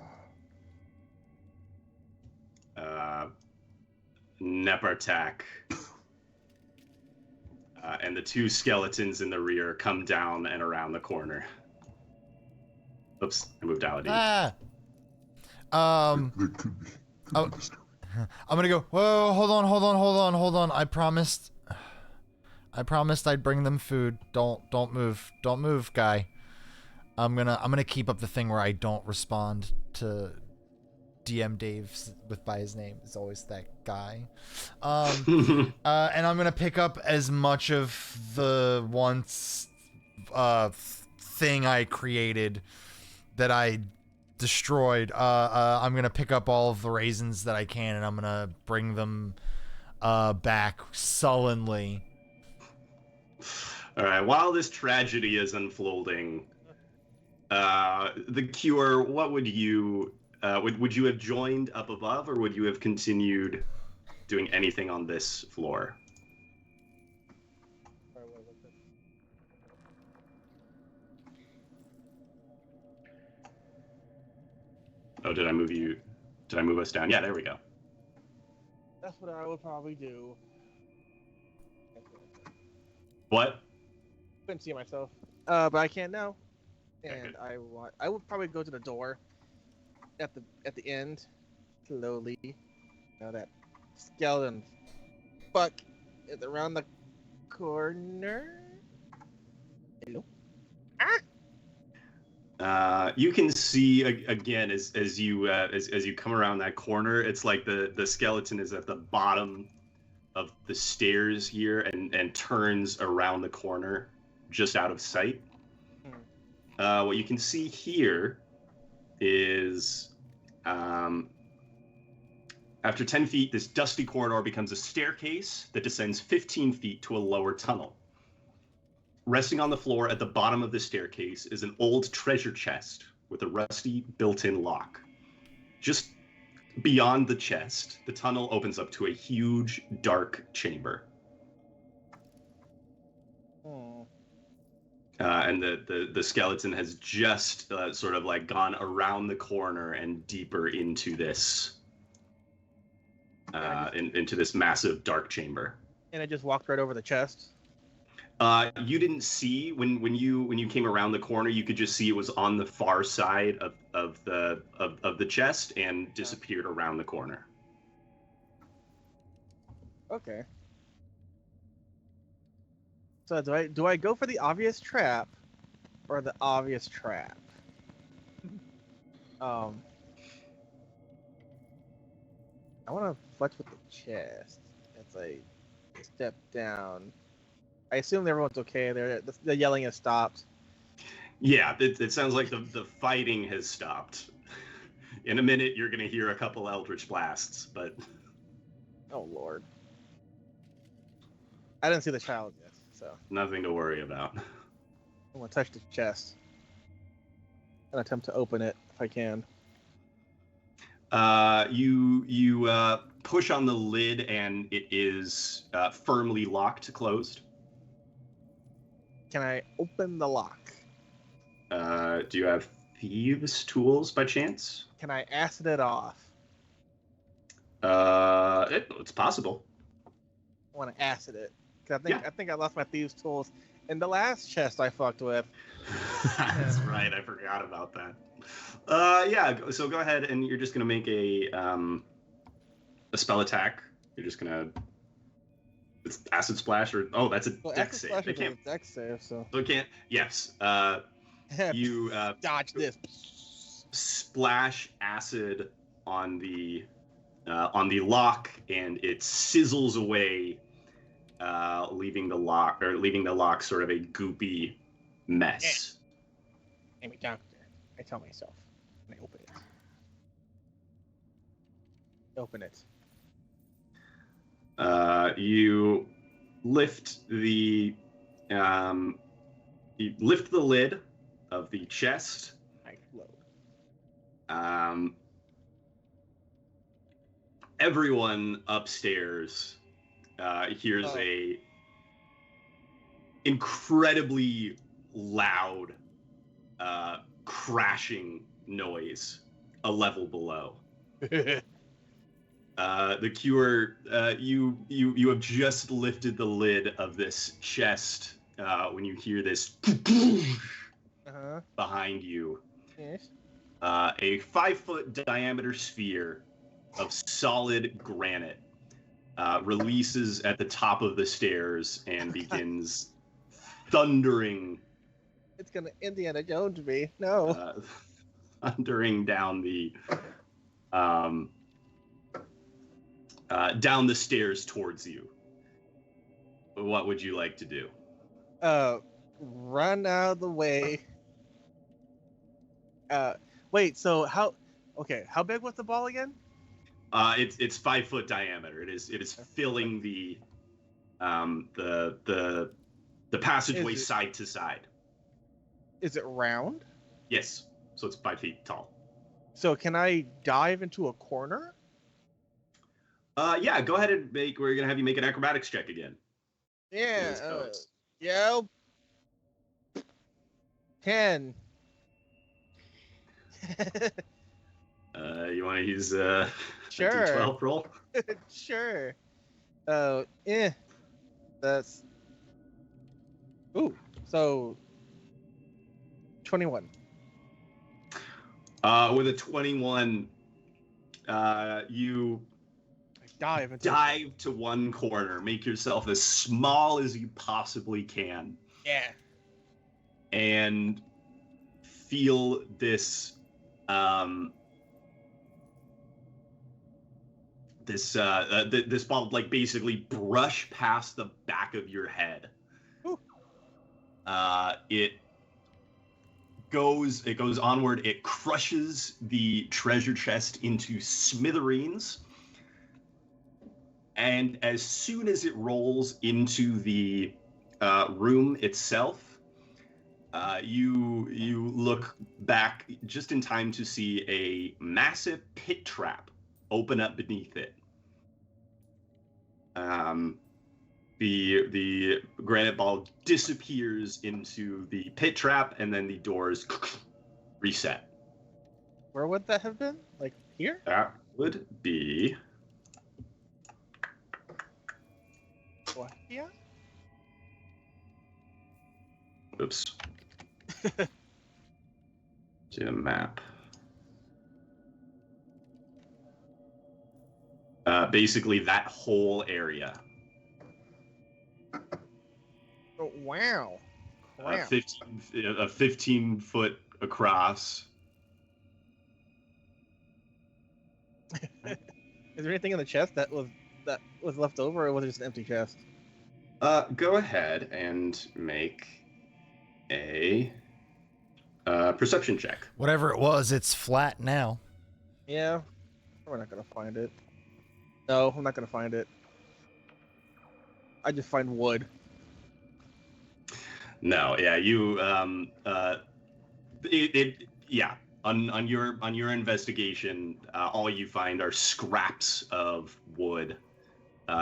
Nepertak. And the two skeletons in the rear come down and around the corner. Oops, I moved Aladdin. That could be disturbing. I'm gonna go. Whoa, hold on. I promised I'd bring them food. Don't move, guy. I'm gonna keep up the thing where I don't respond to DM Dave by his name. It's always that guy. And I'm gonna pick up as much of the once thing I created that I destroyed. I'm gonna pick up all of the raisins that I can, and I'm gonna bring them back sullenly. All right. While this tragedy is unfolding, the cure. What would you would you have joined up above, or would you have continued doing anything on this floor? Oh, did I move you? Did I move us down? Yeah, there we go. That's what I would probably do. What? Couldn't see myself. But I can now. And Okay. I would probably go to the door at the end, slowly. You know, that skeleton fuck is around the corner. Hello? You can see again as you come around that corner. It's like the skeleton is at the bottom of the stairs here and turns around the corner, just out of sight. What you can see here is after 10 feet, this dusty corridor becomes a staircase that descends 15 feet to a lower tunnel. Resting on the floor at the bottom of the staircase is an old treasure chest with a rusty built-in lock. Just beyond the chest, the tunnel opens up to a huge, dark chamber. And the skeleton has just sort of like gone around the corner and deeper into this into this massive dark chamber. And it just walked right over the chest. You didn't see when you came around the corner. You could just see it was on the far side of the chest and disappeared around the corner. Okay. So do I go for the obvious trap or the obvious trap? I want to fletch with the chest. It's like step down. I assume everyone's okay. The yelling has stopped. Yeah, it sounds like the fighting has stopped. In a minute, you're gonna hear a couple eldritch blasts, but Oh Lord. I didn't see the child yet, so nothing to worry about. I'm gonna touch the chest and attempt to open it if I can. You push on the lid and it is firmly locked closed. Can I open the lock? Do you have thieves' tools by chance? Can I acid it off? It's possible. I want to acid it. 'Cause I think I lost my thieves' tools in the last chest I fucked with. That's right. I forgot about that. Yeah. So go ahead and you're just gonna make a spell attack. You're just gonna. It's acid splash or that's a dex save. They can't. Dex save, so So it can't. Yes. You dodge this. Splash acid on the lock, and it sizzles away, leaving the lock sort of a goopy mess. I'm a doctor. I tell myself. And I open it. Open it. You lift the lid of the chest. I float. Everyone upstairs hears a incredibly loud crashing noise a level below. The cure, you have just lifted the lid of this chest when you hear this behind you. Yes. A 5-foot diameter sphere of solid granite releases at the top of the stairs and begins thundering. It's gonna Indiana Jones me. No. Thundering down the stairs towards you. What would you like to do? Run out of the way. Wait. So how big was the ball again? It's 5-foot diameter. It is filling the passageway side to side. Is it round? Yes. So it's 5 feet tall. So can I dive into a corner? Yeah, go ahead and we're going to have you make an acrobatics check again. Yeah. Yeah. 10. You want to use Sure. a D12 roll? Sure. That's. Ooh. So. 21. With a 21, you Dive to one corner, make yourself as small as you possibly can. Yeah. And feel this this ball like basically brush past the back of your head. Ooh. It goes onward. It crushes the treasure chest into smithereens. And as soon as it rolls into the room itself, you look back just in time to see a massive pit trap open up beneath it. The granite ball disappears into the pit trap, and then the doors reset. Where would that have been? Like here? That would be What? Yeah. oops. See the map. Basically, that whole area. Oh, wow. Crap. 15-foot across. Is there anything in the chest that was left over, or was it just an empty chest? Go ahead and make a perception check. Whatever it was, it's flat now. Yeah. We're not gonna find it. No, I'm not gonna find it. I just find wood. No, yeah, you yeah. On your investigation, all you find are scraps of wood,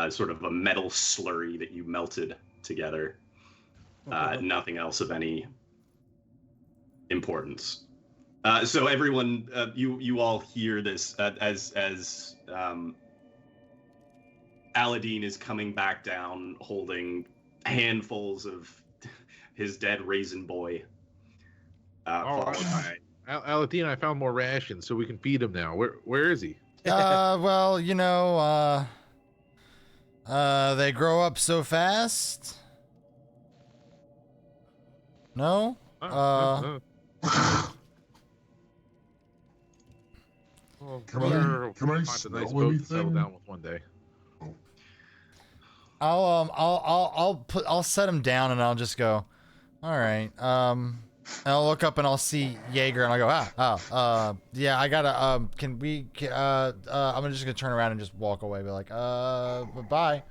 sort of a metal slurry that you melted together. Nothing else of any importance. So everyone, you all hear this as Aladdin is coming back down, holding handfuls of his dead raisin boy. Followed by Aladdin, I found more rations, so we can feed him now. Where is he? Well, you know, they grow up so fast. No? Well, Can I find a nice smell boat to settle anything? down with one day. I'll set him down and I'll just go, all right. And I'll look up and I'll see Yeager and I'll go, yeah, I gotta, I'm just gonna turn around and just walk away, be like, bye.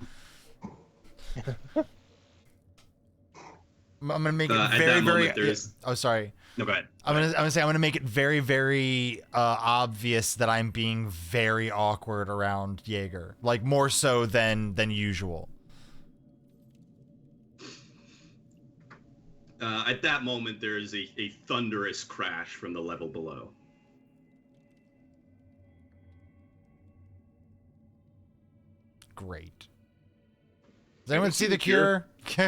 I'm gonna make it very, oh, sorry. No, go ahead. I'm gonna make it very, very obvious that I'm being very awkward around Yeager, like more so than usual. At that moment, there is a thunderous crash from the level below. Great. Does anyone see the cure? I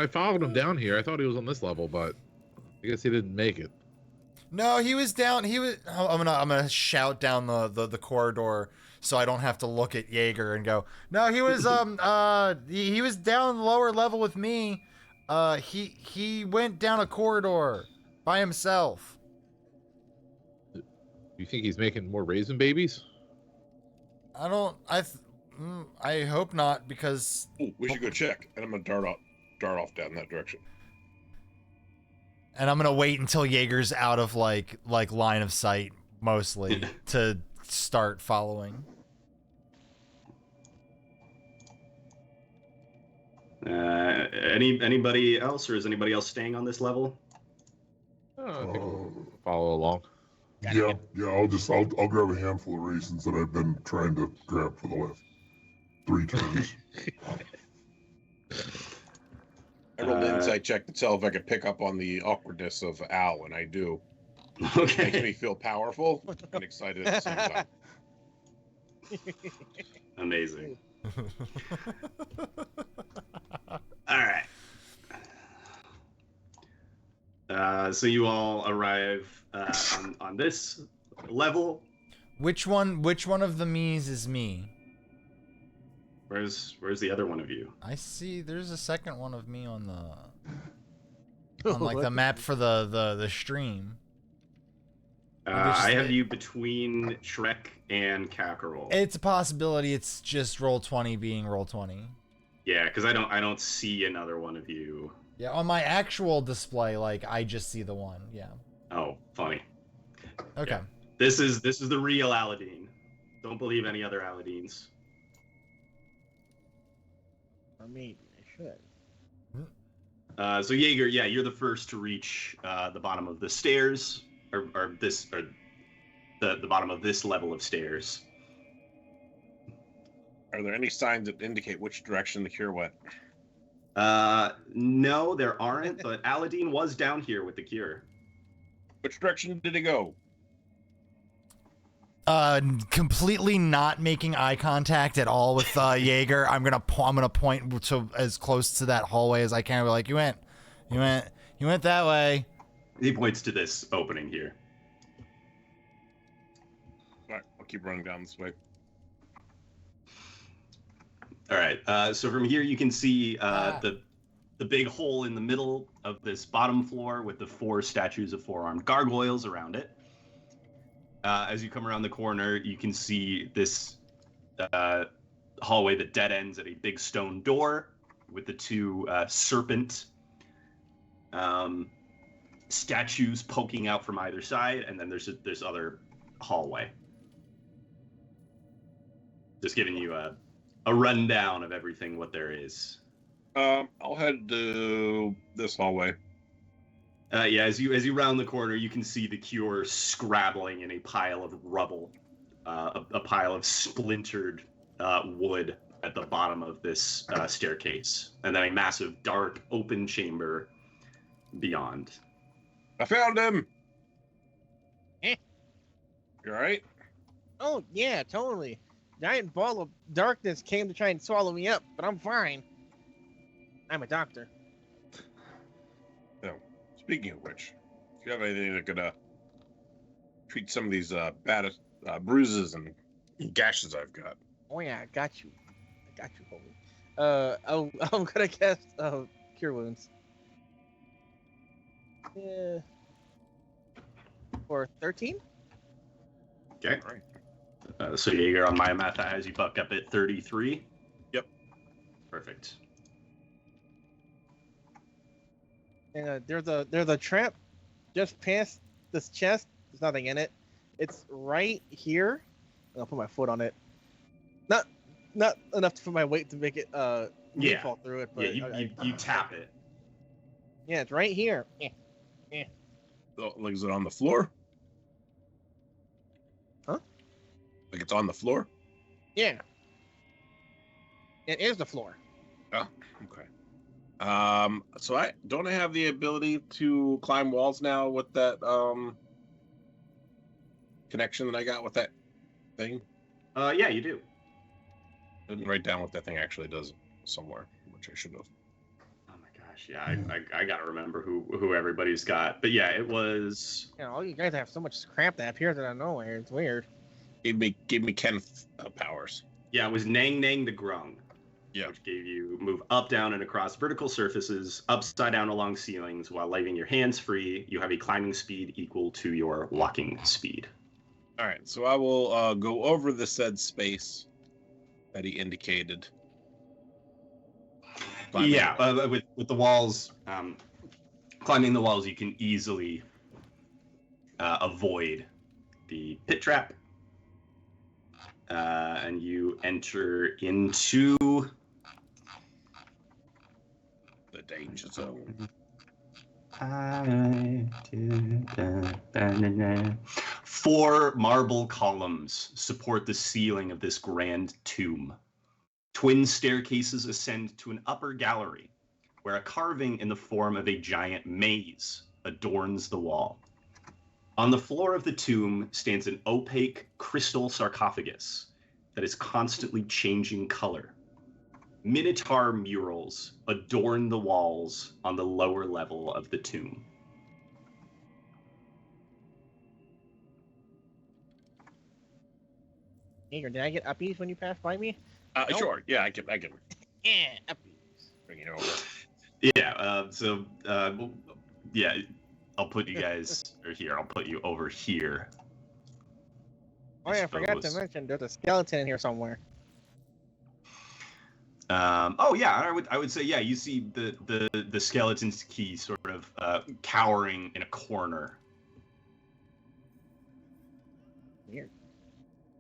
followed him down here. I thought he was on this level, but I guess he didn't make it. No, he was down. I'm gonna shout down the corridor so I don't have to look at Yeager and go, no, he was he was down lower level with me. He went down a corridor by himself. You think he's making more raisin babies? I hope not, because Ooh, we should go check. And I'm gonna dart off down that direction. and I'm gonna wait until Yeager's out of like line of sight mostly to start following. Anybody else, or is anybody else staying on this level? I think we'll follow along. Yeah, I'll grab a handful of raisins that I've been trying to grab for the last 3 turns. I rolled an insight check to tell if I could pick up on the awkwardness of Al, and I do. It makes me feel powerful and excited at the same time. Amazing. All right. So you all arrive on this level. Which one of the me's is me? Where's the other one of you? I see there's a second one of me on like the map for the stream. I have you between Shrek and Kakarol. It's a possibility it's just Roll20 being Roll20. Yeah, because I don't see another one of you. Yeah, on my actual display, like I just see the one. Yeah. Oh, funny. Okay. Yeah. This is the real Aladdin. Don't believe any other Aladdins. I mean, I should. So Yeager, yeah, you're the first to reach the bottom of the stairs, or the bottom of this level of stairs. Are there any signs that indicate which direction the cure went? No, there aren't, but Aladdin was down here with the cure. Which direction did it go? Completely not making eye contact at all with Yeager. I'm gonna point to as close to that hallway as I can. Be like, you went that way. He points to this opening here. All right, I'll keep running down this way. All right. So from here you can see the big hole in the middle of this bottom floor with the 4 statues of 4-armed gargoyles around it. As you come around the corner, you can see this hallway that dead ends at a big stone door with the 2 serpent statues poking out from either side, and then there's other hallway. Just giving you a rundown of everything what there is. I'll head to this hallway. Yeah, as you round the corner, you can see the cure scrabbling in a pile of rubble, a pile of splintered wood at the bottom of this staircase, and then a massive, dark, open chamber beyond. I found him! Eh. You alright? Oh, yeah, totally. Giant ball of darkness came to try and swallow me up, but I'm fine. I'm a doctor. No. Speaking of which, if you have anything that could treat some of these bad bruises and gashes I've got. Oh yeah, I got you. Homie. I'm gonna cast Cure Wounds. Yeah. For 13? Okay. All right. So Yeager, on my math, that has you buck up at 33. Yep. Perfect. And there's a trap just past this chest. There's nothing in it. It's right here. I'll put my foot on it. Not enough for my weight to make it fall through it. But you tap it. Yeah, it's right here. So, like, is it on the floor? Huh? Like it's on the floor? Yeah. It is the floor. Oh, okay. So I have the ability to climb walls now with that connection that I got with that thing. Yeah, you do. I didn't write down what that thing actually does somewhere, which I should have. Oh my gosh, yeah, I gotta remember who everybody's got, but yeah, it was. Yeah, all you guys have so much crap that appears out of nowhere. It's weird. Gave me Kenneth powers. Yeah, it was Nang Nang the Grung. Yeah. Which gave you move up, down, and across vertical surfaces, upside down along ceilings, while leaving your hands free. You have a climbing speed equal to your walking speed. All right, so I will go over the said space that he indicated. Yeah, with the walls, climbing the walls, you can easily avoid the pit trap, and you enter into The danger zone. 4 marble columns support the ceiling of this grand tomb. Twin staircases ascend to an upper gallery, where a carving in the form of a giant maze adorns the wall. On the floor of the tomb stands an opaque crystal sarcophagus that is constantly changing color. Minotaur murals adorn the walls on the lower level of the tomb. Yeager, did I get uppies when you passed by me? Nope. Sure. Yeah, I can. Yeah, uppies. Bring it over. Yeah. Yeah. I'll put you guys I'll put you over here. Oh yeah, I forgot to mention there's a skeleton in here somewhere. Oh yeah, I would say yeah. You see the skeleton's key sort of cowering in a corner. Weird.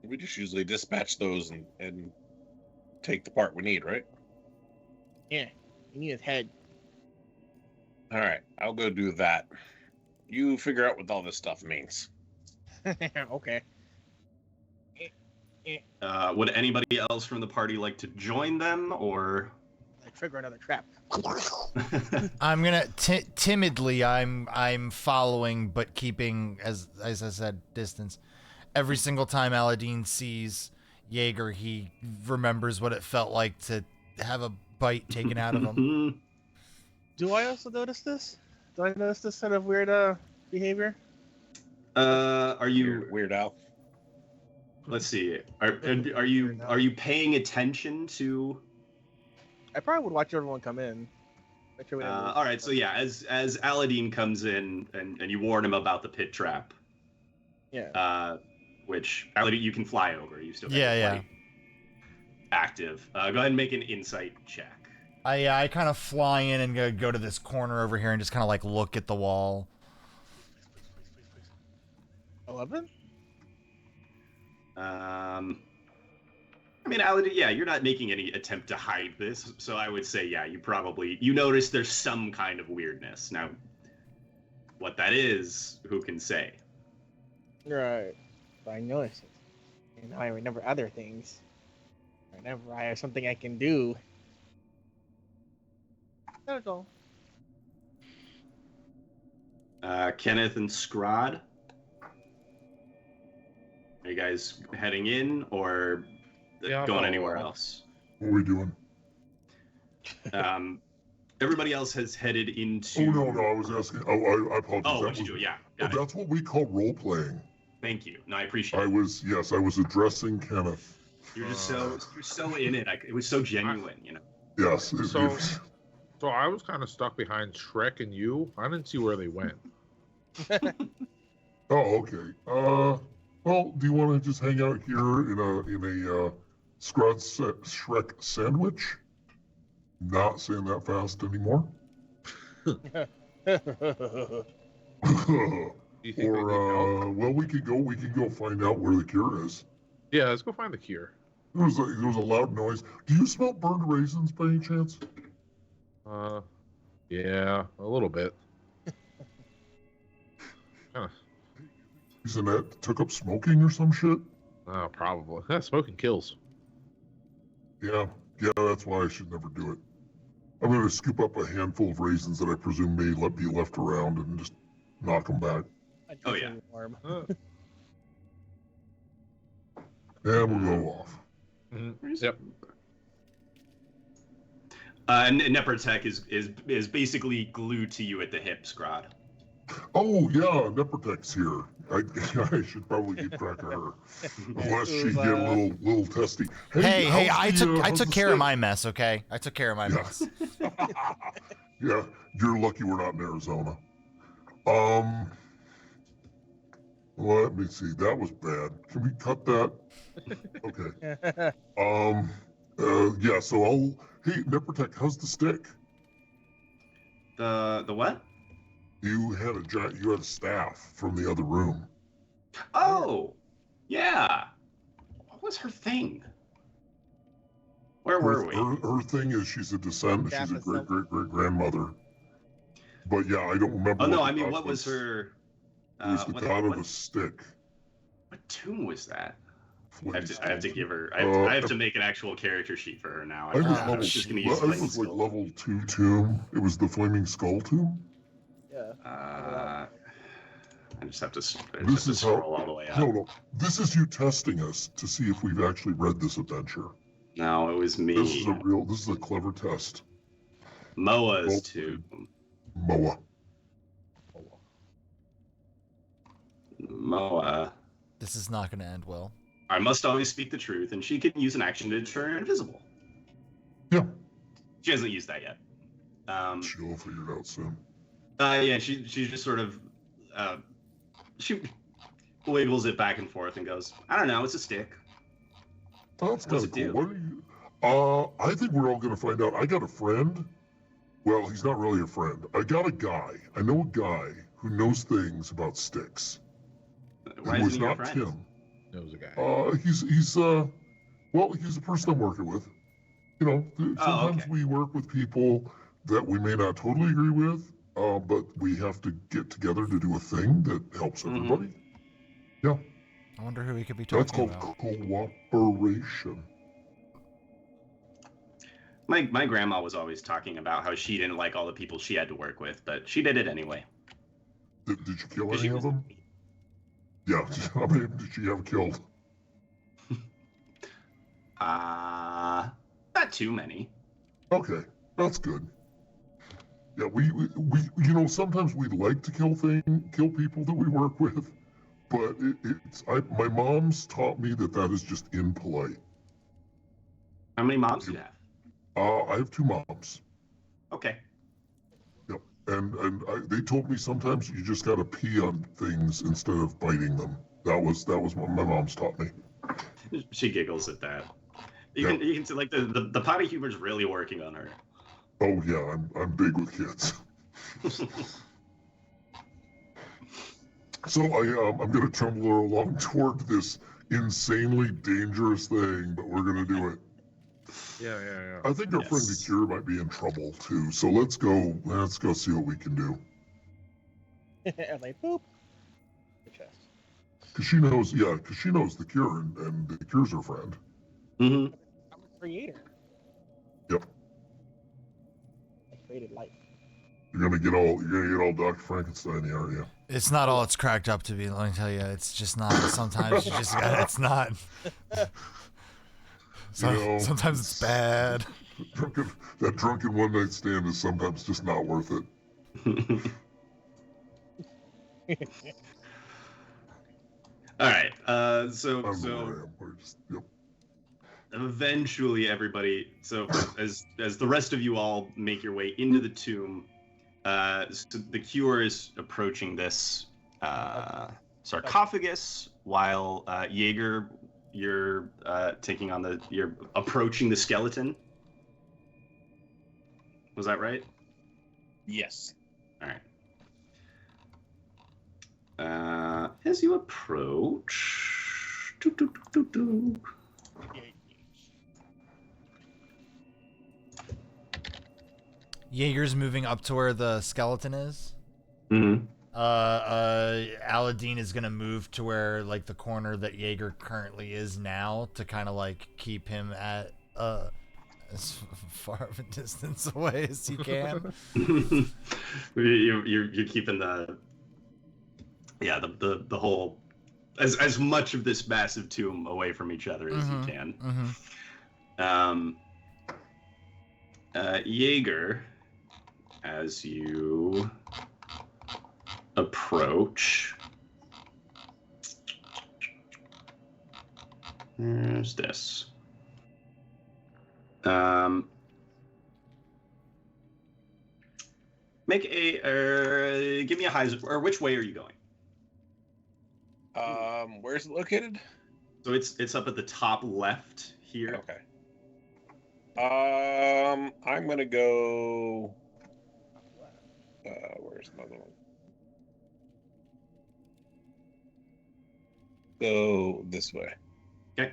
We just usually dispatch those and take the part we need, right? Yeah, you need his head. All right, I'll go do that. You figure out what all this stuff means. Okay. Would anybody else from the party like to join them, or? I trigger another trap. I'm gonna timidly. I'm following, but keeping as I said distance. Every single time Aladdin sees Yeager, he remembers what it felt like to have a bite taken out of him. Do I also notice this? Do I notice this sort of weird behavior? Are you? Weird Al? Let's see. Are you paying attention to? I probably would watch everyone come in. Make sure we didn't lose. All right. So yeah, as Aladdin comes in and you warn him about the pit trap. Yeah. Which Aladdin, you can fly over. You still have Yeah, your yeah. flight active. Go ahead and make an insight check. I kind of fly in and go to this corner over here and just kind of like look at the wall. 11? I mean, Aladdin, yeah, you're not making any attempt to hide this, so I would say, yeah, you notice there's some kind of weirdness. Now, what that is, who can say? Right. But I notice it. And now I remember other things. Whenever I have something I can do. That's all. Kenneth and Scraaaahhhd, are you guys heading in or going anywhere else? What are we doing? Everybody else has headed into. Oh no, I was asking. Oh, I apologize. Oh, what you do? Yeah, got it. That's what we call role playing. Thank you. No, I appreciate I it. was addressing Kenneth. You're just you're so in it. It was so genuine, you know. Yes. So I was kind of stuck behind Shrek and you. I didn't see where they went. Oh, okay. Well, do you want to just hang out here in a Shrek sandwich? Not saying that fast anymore. Do you think they need help? Well, we could go find out where the cure is. Yeah, let's go find the cure. There was a loud noise. Do you smell burned raisins by any chance? Yeah, a little bit. Isn't that took up smoking or some shit? Probably. Yeah, smoking kills. Yeah, that's why I should never do it. I'm gonna scoop up a handful of raisins that I presume may be left around and just knock them back. Oh, yeah. And we'll go off. Mm-hmm. Yep. And Nepertech is basically glued to you at the hip, Scraaaahhhd. Oh yeah, Nepertech's here. I should probably keep track of her, unless she get a little testy. Hey, I took care of my mess. Okay, I took care of my mess. Yeah, you're lucky we're not in Arizona. Let me see. That was bad. Can we cut that? Okay. Yeah. So Hey, Nepertech, how's the stick? The what? You had a staff from the other room. Oh, yeah. What was her thing? Where were we? Her thing is she's a descendant. She's a great grandmother. But yeah, I don't remember. Oh no, I mean, what was her? It was the god of the stick. What tomb was that? I Flames have to give her. I have to make an actual character sheet for her now. I was just going to use it was like level 2 tomb. It was the flaming skull tomb. Yeah. I just have to scroll all the way up. No. This is you testing us to see if we've actually read this adventure. No, it was me. This is a clever test. Moa's tomb. Moa. This is not going to end well. I must always speak the truth, and she can use an action to turn invisible. Yeah. She hasn't used that yet. She'll figure it out soon. Yeah, she just sort of she wiggles it back and forth and goes, I don't know, it's a stick. That's kind of cool. What do you? I think we're all gonna find out. I got a friend. Well, he's not really a friend. I got a guy. I know a guy who knows things about sticks. Why It isn't he your was not friend? Tim. Knows a guy. He's the person I'm working with. You know, sometimes we work with people that we may not totally agree with, but we have to get together to do a thing that helps everybody. Yeah. I wonder who he could be That's talking called about. cooperation. My grandma was always talking about how she didn't like all the people she had to work with, but she did it anyway. Did you kill 'Cause any she of was- them? Yeah. How many did she have killed? Not too many. Okay, that's good. Yeah, we sometimes we like to kill people that we work with, but my mom's taught me that is just impolite. How many moms do you have? I have 2 moms. Okay. Yep, and they told me sometimes you just gotta pee on things instead of biting them. That was what my mom's taught me. She giggles at that. You Yeah. can see like the potty humor's really working on her. Oh yeah, I'm big with kids. So I'm gonna trundle her along toward this insanely dangerous thing, but we're gonna do it. Yeah. I think our friend Yes. Yeager might be in trouble too. So let's go see what we can do. And like, boop. The chest. Cause she knows the cure, and the cure's her friend. Mm-hmm. I'm a creator. Yep. I created life. You're gonna get all Dr. Frankenstein, aren't you? It's not all it's cracked up to be. Let me tell you, it's just not. Sometimes you just got. It's not. Sometimes it's bad. That drunken one night stand is sometimes just not worth it. All right. I'm So where I am. We're just, yep. eventually everybody. So as the rest of you all make your way into the tomb, so the cure is approaching this sarcophagus, while Yeager, you're approaching the skeleton. Was that right? Yes. All right. As you approach, Yeager's moving up to where the skeleton is. Mm-hmm. Aladdin is gonna move to where like the corner that Yeager currently is now to kind of like keep him at as far of a distance away as you can. you're keeping the whole as much of this massive tomb away from each other as you can. Mm-hmm. Yeager, as you approach, there's this. Make a give me a high, or which way are you going? Where's it located? So it's up at the top left here. Okay. I'm gonna go. Where's another one? Go this way. Okay.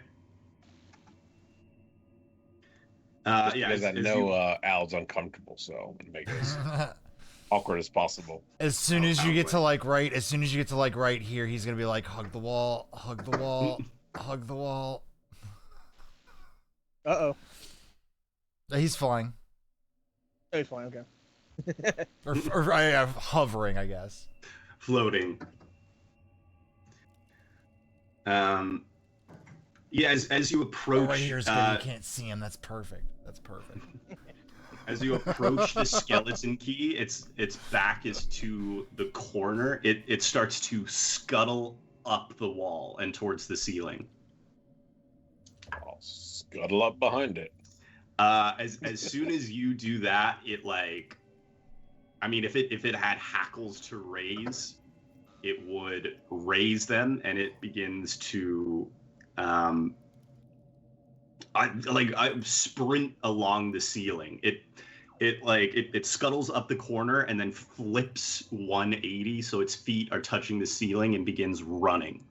Just Yeah, because I as know you- Al's uncomfortable, so I'm gonna make it as awkward as possible. As soon as you get to like right here, he's gonna be like, hug the wall, hug the wall, hug the wall. Uh-oh. He's flying. Oh, he's fine, okay. or hovering, I guess. floating. Yeah, as you approach, Right here is good. You can't see him. That's perfect. That's perfect. as you approach the skeleton key, its back is to the corner. It starts to scuttle up the wall and towards the ceiling. I'll scuttle up behind it. As soon as you do that, it like, I mean, if it had hackles to raise, it would raise them, and it begins to I sprint along the ceiling. It scuttles up the corner and then flips 180, so its feet are touching the ceiling, and begins running.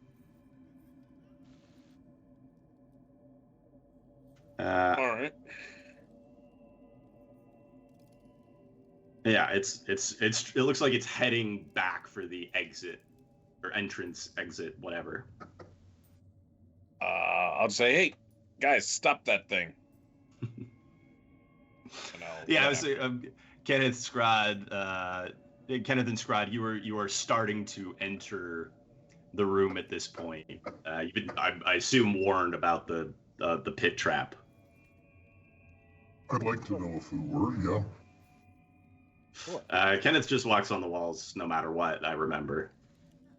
All right. Yeah, it looks like it's heading back for the exit or entrance, exit, whatever. I'll say, hey, guys, stop that thing. Yeah, I was Kenneth and Scraad, you are starting to enter the room at this point. You've been, I assume, warned about the pit trap. I'd like to know if we were, yeah. Sure. Kenneth just walks on the walls no matter what, I remember.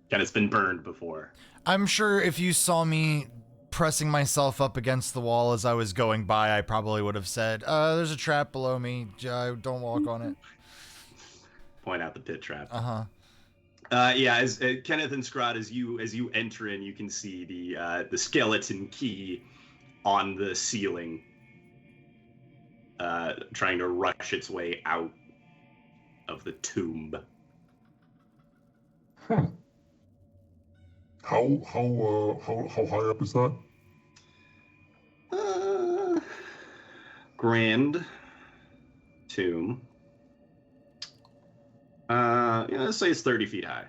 Kenneth's been burned before. I'm sure if you saw me pressing myself up against the wall as I was going by, I probably would have said, there's a trap below me. Don't walk on it. Point out the pit trap. Uh-huh. Yeah, as Kenneth and Scraad, as you enter in, you can see the skeleton key on the ceiling, trying to rush its way out of the tomb. How high up is that? Grand tomb. Let's say it's 30 feet high.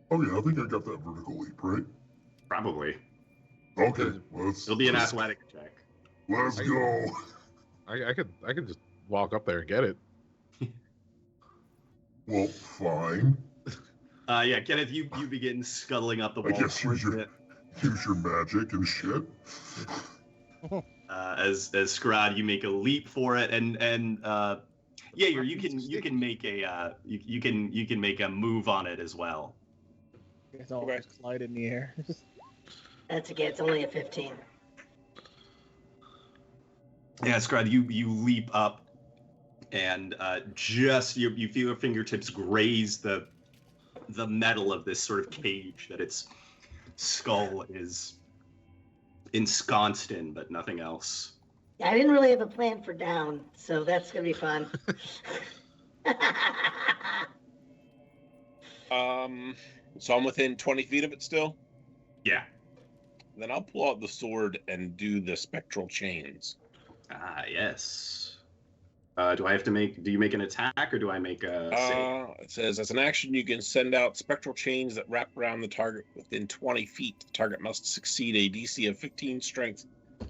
Oh yeah, I think I got that vertical leap, right? Probably. Okay, It'll be an athletic check. Let's go. I could just walk up there and get it. Well, fine. Yeah, Kenneth, you begin scuttling up the wall. I guess use your magic and shit. As Scraad, you make a leap for it, and Yeager, you can make a you can make a move on it as well. It's all slide in the air. That's okay. It's only a 15. Yeah, Scraad, you leap up, and just you feel your fingertips graze the metal of this sort of cage that its skull is ensconced in, but nothing else. I didn't really have a plan for down, so that's gonna be fun. So I'm within 20 feet of it still? Yeah. Then I'll pull out the sword and do the spectral chains. Ah, yes. Do you make an attack, or do I make a save? It says, as an action, you can send out spectral chains that wrap around the target within 20 feet. The target must succeed a DC of 15 strength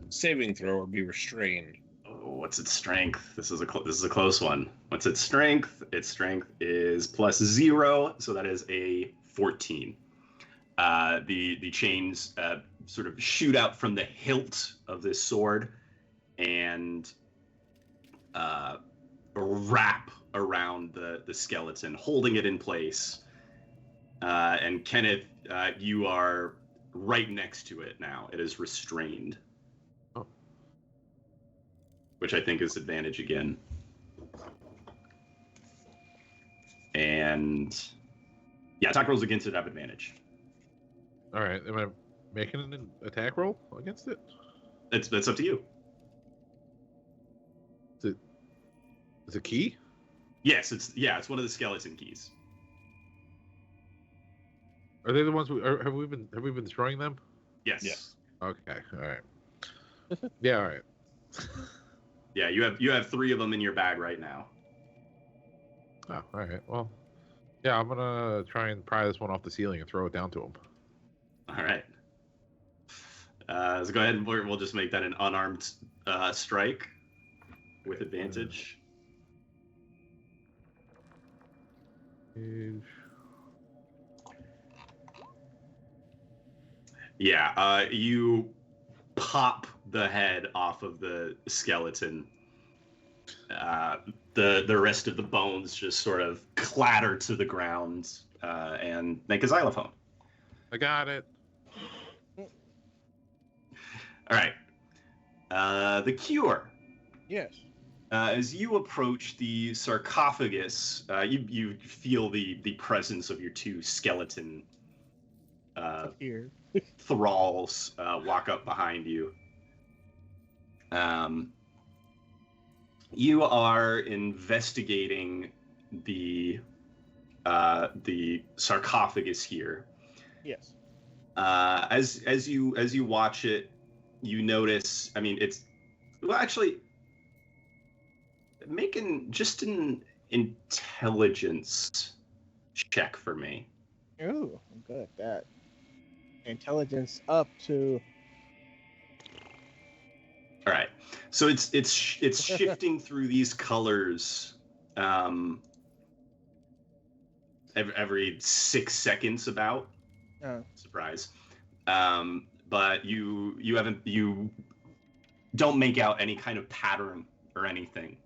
saving throw or be restrained. Oh, what's its strength? This is a close one. What's its strength? Its strength is +0, so that is a 14. The chains sort of shoot out from the hilt of this sword and wrap around the skeleton, holding it in place. And Kenneth, you are right next to it now. It is restrained. Oh. Which I think is advantage again. And yeah, attack rolls against it have advantage. All right, am I making an attack roll against it? That's up to you. Is it key? Yes, it's one of the skeleton keys. Are they the ones have we been destroying them? Yes. Yes. Okay, all right. Yeah, all right. Yeah, you have 3 of them in your bag right now. Oh, all right. Well, yeah, I'm gonna try and pry this one off the ceiling and throw it down to him. All right. So go ahead and we'll just make that an unarmed strike with advantage. Yeah, you pop the head off of the skeleton. The rest of the bones just sort of clatter to the ground and make a xylophone. I got it. All right. The cure. Yes. As you approach the sarcophagus, you feel the presence of your 2 skeleton Here. thralls walk up behind you. You are investigating the sarcophagus here. Yes. As you watch it, you notice. I mean, actually, making just an intelligence check for me. Ooh, I'm good at that. Intelligence up to So it's shifting through these colors every 6 seconds about. Surprise. But you don't make out any kind of pattern or anything.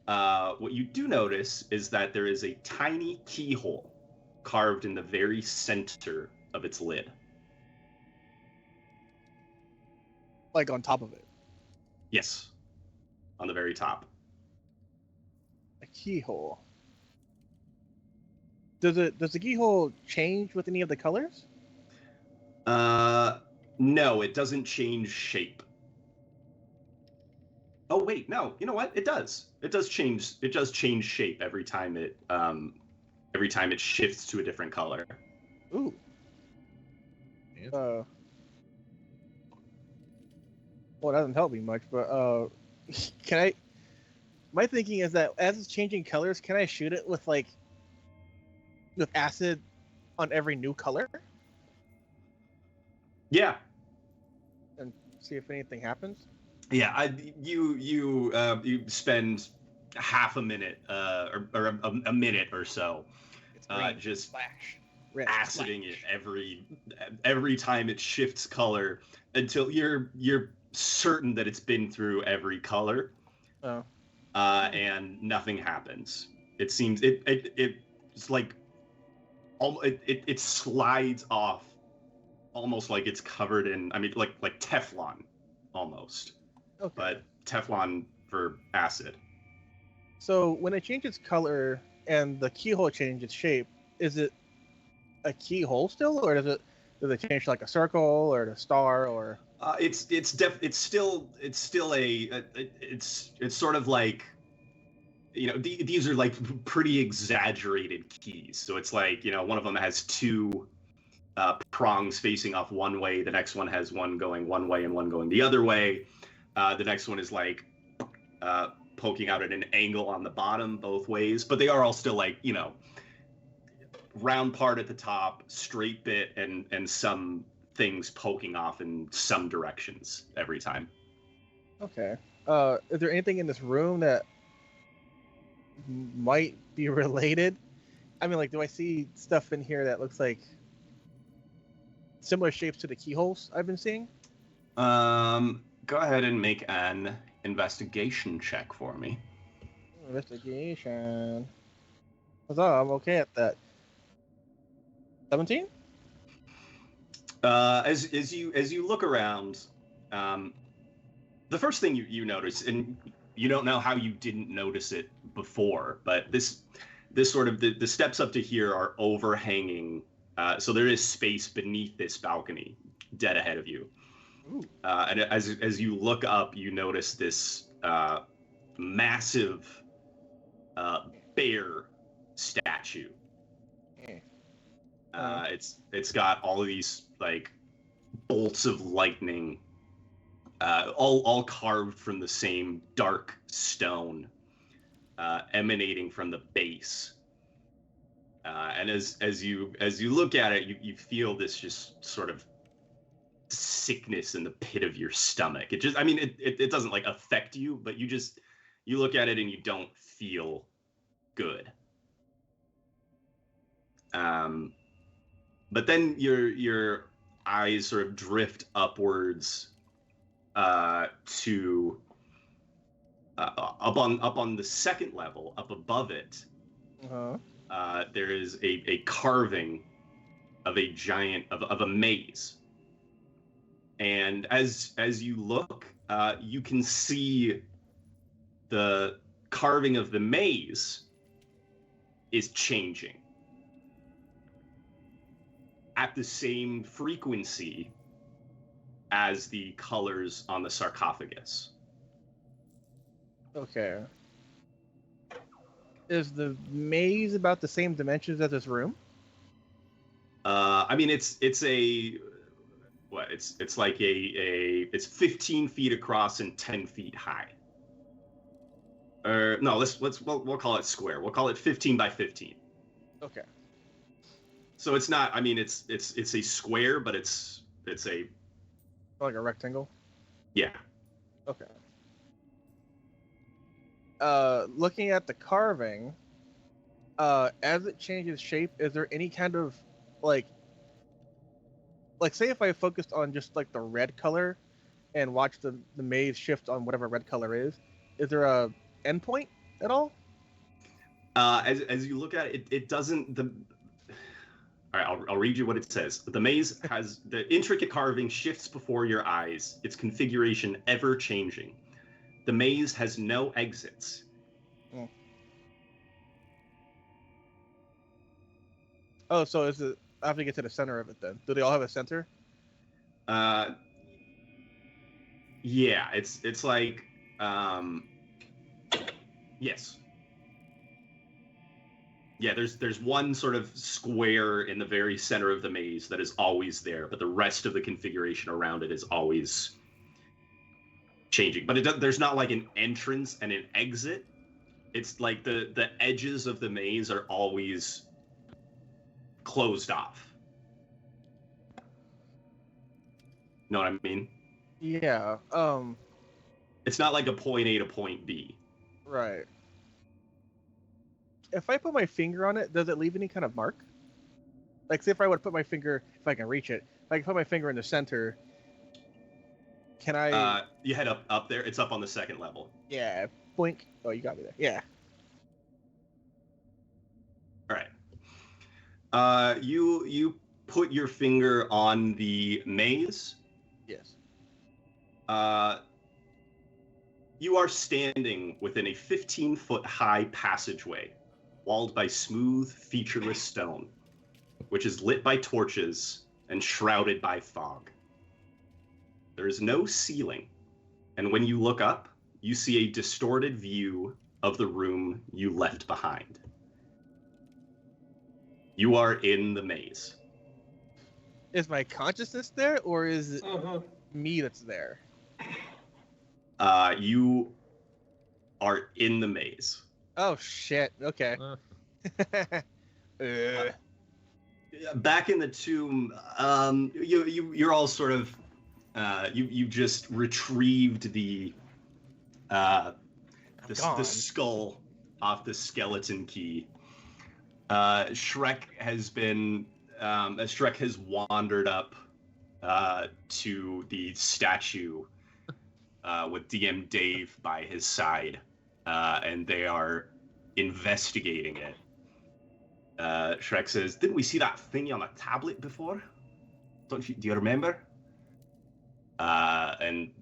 What you do notice is that there is a tiny keyhole carved in the very center of its lid. Like on top of it. Yes, on the very top. A keyhole. Does the keyhole change with any of the colors? No, it doesn't change shape. Oh wait, no. You know what? It does. It does change. It does change shape every time it shifts to a different color. Ooh. Yeah. Well, it doesn't help me much, but can I? My thinking is that as it's changing colors, can I shoot it with acid on every new color? Yeah. And see if anything happens. Yeah. You spend half a minute or a minute or so It's green, just splash, red, aciding splash. it every time it shifts color until you're certain that it's been through every color. Oh. And nothing happens. It seems it's like it slides off almost like it's covered in, I mean, like Teflon almost. Okay. But Teflon for acid. So when it changes color and the keyhole changes shape, is it a keyhole still, or does it change to like a circle or a star or? It's still sort of like, you know, these are like pretty exaggerated keys. So it's like, you know, one of them has two prongs facing off one way. The next one has one going one way and one going the other way. The next one is like poking out at an angle on the bottom both ways. But they are all still like, you know, round part at the top, straight bit, and some things poking off in some directions every time. Okay. Is there anything in this room that might be related? I mean, like, do I see stuff in here that looks like similar shapes to the keyholes I've been seeing? Go ahead and make an investigation check for me. Investigation. I'm okay at that. 17? As you look around, the first thing you notice, and you don't know how you didn't notice it before, but this sort of the steps up to here are overhanging, so there is space beneath this balcony, dead ahead of you. And as you look up, you notice this massive bear statue. It's got all of these like bolts of lightning, all carved from the same dark stone, emanating from the base. And as you look at it, you feel this just sort of sickness in the pit of your stomach. It just, I mean, it doesn't like affect you, but you look at it and you don't feel good. But then your eyes sort of drift upwards to up on the second level, up above it. There is a carving of a giant of a maze, and as you look, you can see the carving of the maze is changing at the same frequency as the colors on the sarcophagus. Okay. Is the maze about the same dimensions as this room? I mean, it's like it's 15 feet across and 10 feet high. Or no, we'll call it square. We'll call it 15 by 15. Okay. So it's not. I mean, it's a square, but it's a like a rectangle. Yeah. Okay. looking at the carving, as it changes shape, is there any kind of like say if I focused on just like the red color and watch the maze shift on whatever red color is there a endpoint at all? As you look at it, it doesn't. All right, I'll read you what it says. The maze has the intricate carving shifts before your eyes, its configuration ever changing. The maze has no exits. Oh, so is it? I have to get to the center of it then. Do they all have a center? Yeah, it's like, yes. Yeah, there's one sort of square in the very center of the maze that is always there, but the rest of the configuration around it is always changing. But there's not like an entrance and an exit. It's like the edges of the maze are always closed off. Know what I mean? Yeah. It's not like a point A to point B. Right. If I put my finger on it, does it leave any kind of mark? Like, say if I would put my finger, if I can reach it, if I can put my finger in the center, can I? You head up there. It's up on the second level. Yeah. Boink. Oh, you got me there. Yeah. All right. You put your finger on the maze. Yes. You are standing within a 15-foot high passageway, walled by smooth, featureless stone, which is lit by torches and shrouded by fog. There is no ceiling, and when you look up, you see a distorted view of the room you left behind. You are in the maze. Is my consciousness there, or is it me that's there? You are in the maze. Oh shit! Okay. Back in the tomb, you're all sort of you just retrieved the skull off the skeleton key. Shrek has wandered up to the statue with DM Dave by his side, and they are investigating it. Shrek says, "Didn't we see that thingy on a tablet before? Do you remember?" And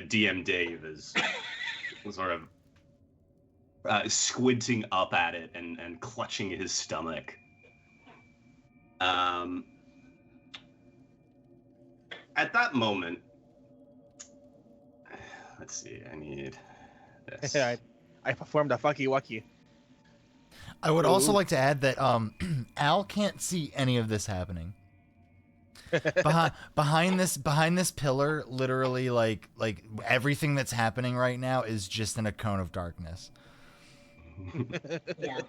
DM Dave is sort of squinting up at it and clutching his stomach. At that moment, let's see, I need this. I performed a fucky wucky. I would also like to add that Al can't see any of this happening. behind this pillar, literally, like everything that's happening right now is just in a cone of darkness. Yeah.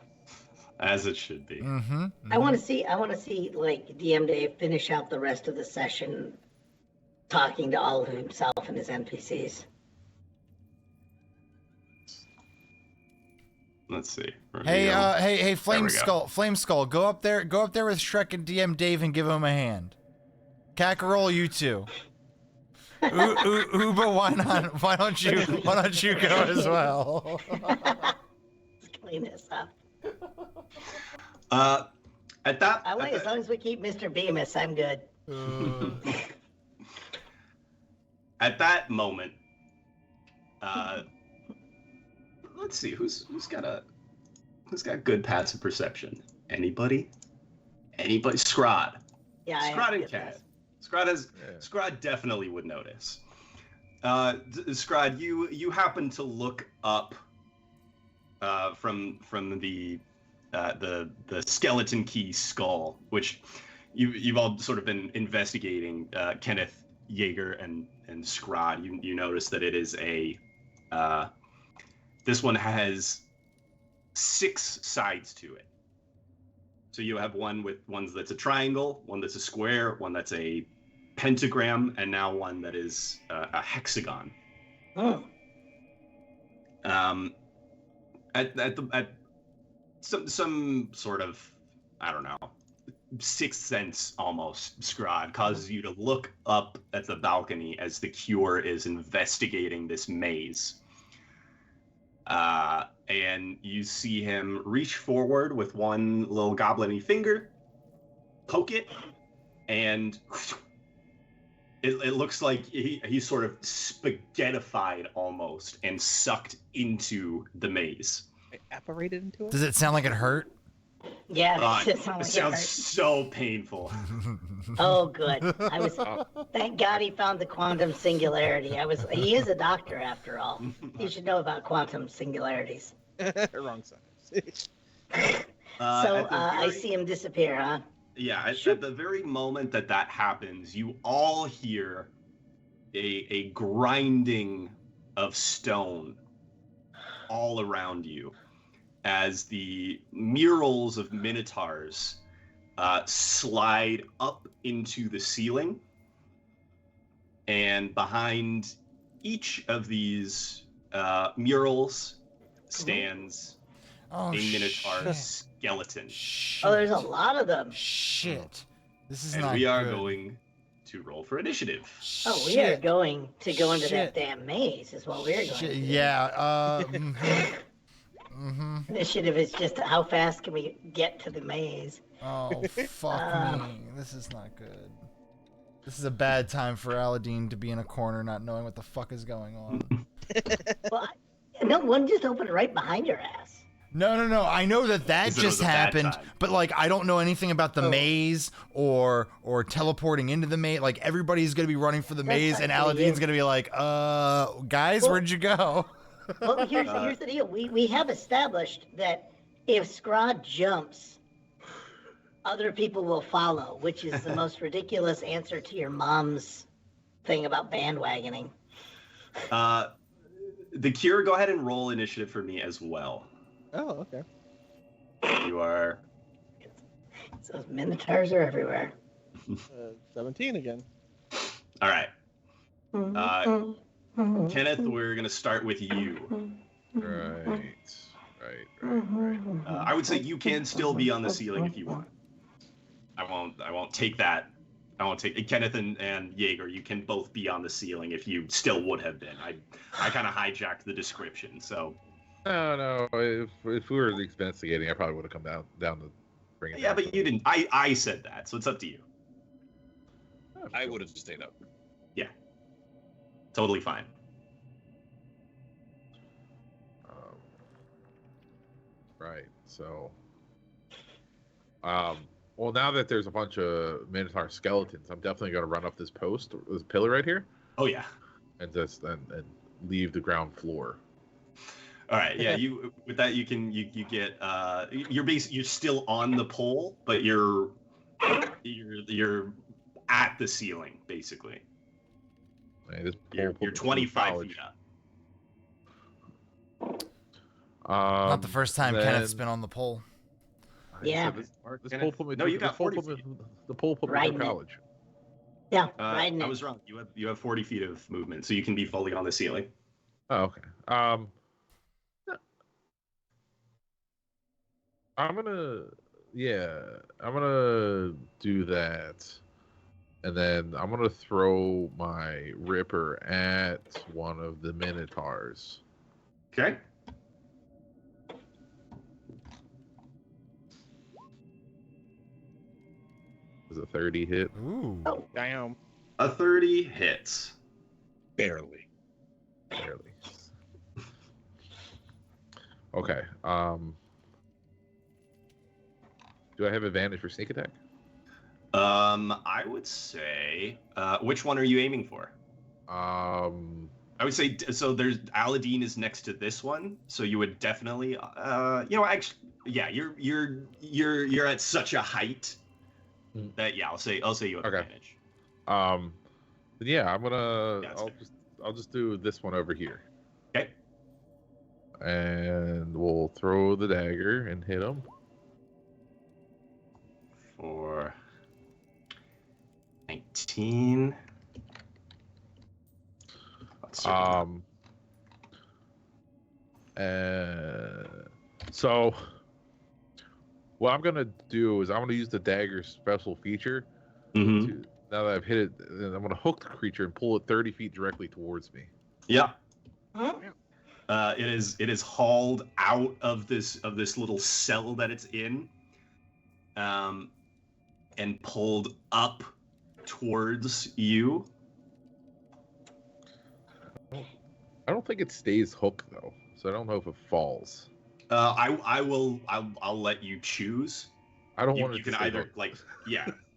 As it should be. Mm-hmm. I want to see like DM Dave finish out the rest of the session talking to all of himself and his NPCs. Let's see. Hey, Flameskull, go up there with Shrek and DM Dave and give him a hand. Kakarol, you two. Uba, why don't you go as well? Let's clean this up. At that, as long as we keep Mr. Bemis, I'm good. At that moment, let's see who's got good passive perception. Anybody? Scraad. Yeah, Scraad and Kenneth. Scraad definitely would notice. Scraad, you happen to look up from the skeleton key skull, which you've all sort of been investigating. Kenneth, Yeager, and Scraad. You notice that it is this one has 6 sides to it. So you have one that's a triangle, one that's a square, one that's a pentagram, and now one that is a hexagon. Oh. at some sort of, I don't know, sixth sense almost, Scraaaahhhd causes you to look up at the balcony as the Cure is investigating this maze. And you see him reach forward with one little goblin-y finger, poke it, and it looks like he's sort of spaghettified almost and sucked into the maze. I apparated into it. Does it sound like it hurt? Yeah, that shit It sounds like sounds it hurt. so painful. Oh, good. Thank God he found the quantum singularity. He is a doctor after all. He should know about quantum singularities. Wrong side. I see him disappear, huh? Yeah, at the very moment that happens, you all hear a grinding of stone all around you as the murals of minotaurs slide up into the ceiling. And behind each of these murals stands a minotaur skeleton. Oh, there's a lot of them. Shit. This is And not we are good. going to roll for initiative. Oh, we are going to go into that damn maze is what we're going to do. Yeah, Initiative is just how fast can we get to the maze. Oh, fuck me. This is not good. This is a bad time for Aladdin to be in a corner not knowing what the fuck is going on. Well, no, one just opened right behind your ass. No. I know that Because it just was a bad happened, time. but like I don't know anything about the maze or teleporting into the maze. Like everybody's gonna be running for the maze, and Aladdin's gonna be like, guys, where'd you go? Well, here's the deal. We have established that if Scraaaahhhd jumps, other people will follow, which is the most ridiculous answer to your mom's thing about bandwagoning. The Cure, go ahead and roll initiative for me as well. Oh, okay. You are... Those minotaurs are everywhere. 17 again. All right. Kenneth, we're going to start with you. Right. I would say you can still be on the ceiling if you want. I won't take that. I won't take Kenneth and Yeager. You can both be on the ceiling if you still would have been. I kind of hijacked the description, so. No. If we were investigating, I probably would have come down to bring it. Yeah, down but to you didn't. I said that, so it's up to you. I would have stayed up. Yeah. Totally fine. Right. So. Well, now that there's a bunch of Minotaur skeletons, I'm definitely going to run up this post, this pillar right here, Oh yeah. and just and leave the ground floor. All right. Yeah. You with that you get you're still on the pole, but you're at the ceiling basically. Man, this You're pole put me through 25 college. feet up. Not the first time then- Kenneth's been on the pole. I said Yeah. This Kenneth. pole put me No, through, you got this pole 40 put me- feet. The pole put me Riding through it. college. Yeah, I riding it. was wrong. You have 40 feet of movement, so you can be fully on the ceiling. Oh, okay. I'm gonna do that, and then I'm gonna throw my Ripper at one of the Minotaurs. Okay. Does a 30 hit? Ooh. Damn. A 30 hits. Barely. Barely. Okay. Do I have advantage for sneak attack? I would say, which one are you aiming for? I would say, so there's Aladdin is next to this one, so you would definitely, actually, yeah, you're at such a height that yeah, I'll say you have Okay. advantage. Yeah, I'm gonna. Yeah, that's fair. I'll just do this one over here, Okay. and we'll throw the dagger and hit him. For 19. Let's circle that. So, what I'm gonna do is I'm gonna use the dagger special feature. Mm-hmm. Now that I've hit it, and I'm gonna hook the creature and pull it 30 feet directly towards me. Yeah. Huh? It is hauled out of this little cell that it's in, and pulled up towards you. I don't think it stays hooked though, so I don't know if it falls. I'll let you choose. I don't You, want it you to can stay either hooked. like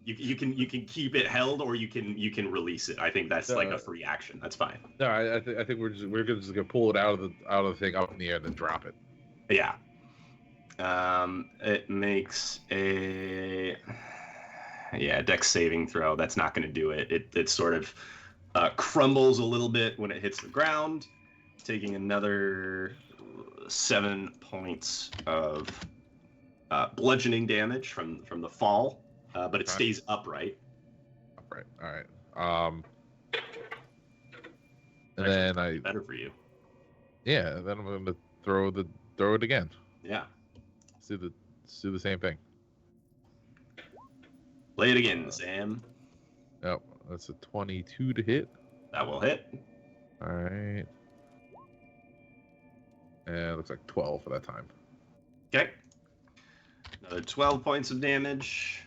you can keep it held, or you can release it. I think that's like a free action. That's fine. No, I think we're just gonna pull it out of the thing up in the air and then drop it. Yeah. It makes a dex saving throw. That's not going to do it. It sort of crumbles a little bit when it hits the ground, taking another 7 points of bludgeoning damage from the fall, but it stays upright. Upright. All right. And then better for you. Yeah. Then I'm gonna throw it again. Yeah. Do the same thing. Play it again, Sam. Oh, that's a 22 to hit. That will hit. All right. And it looks like 12 for that time. Okay. Another 12 points of damage.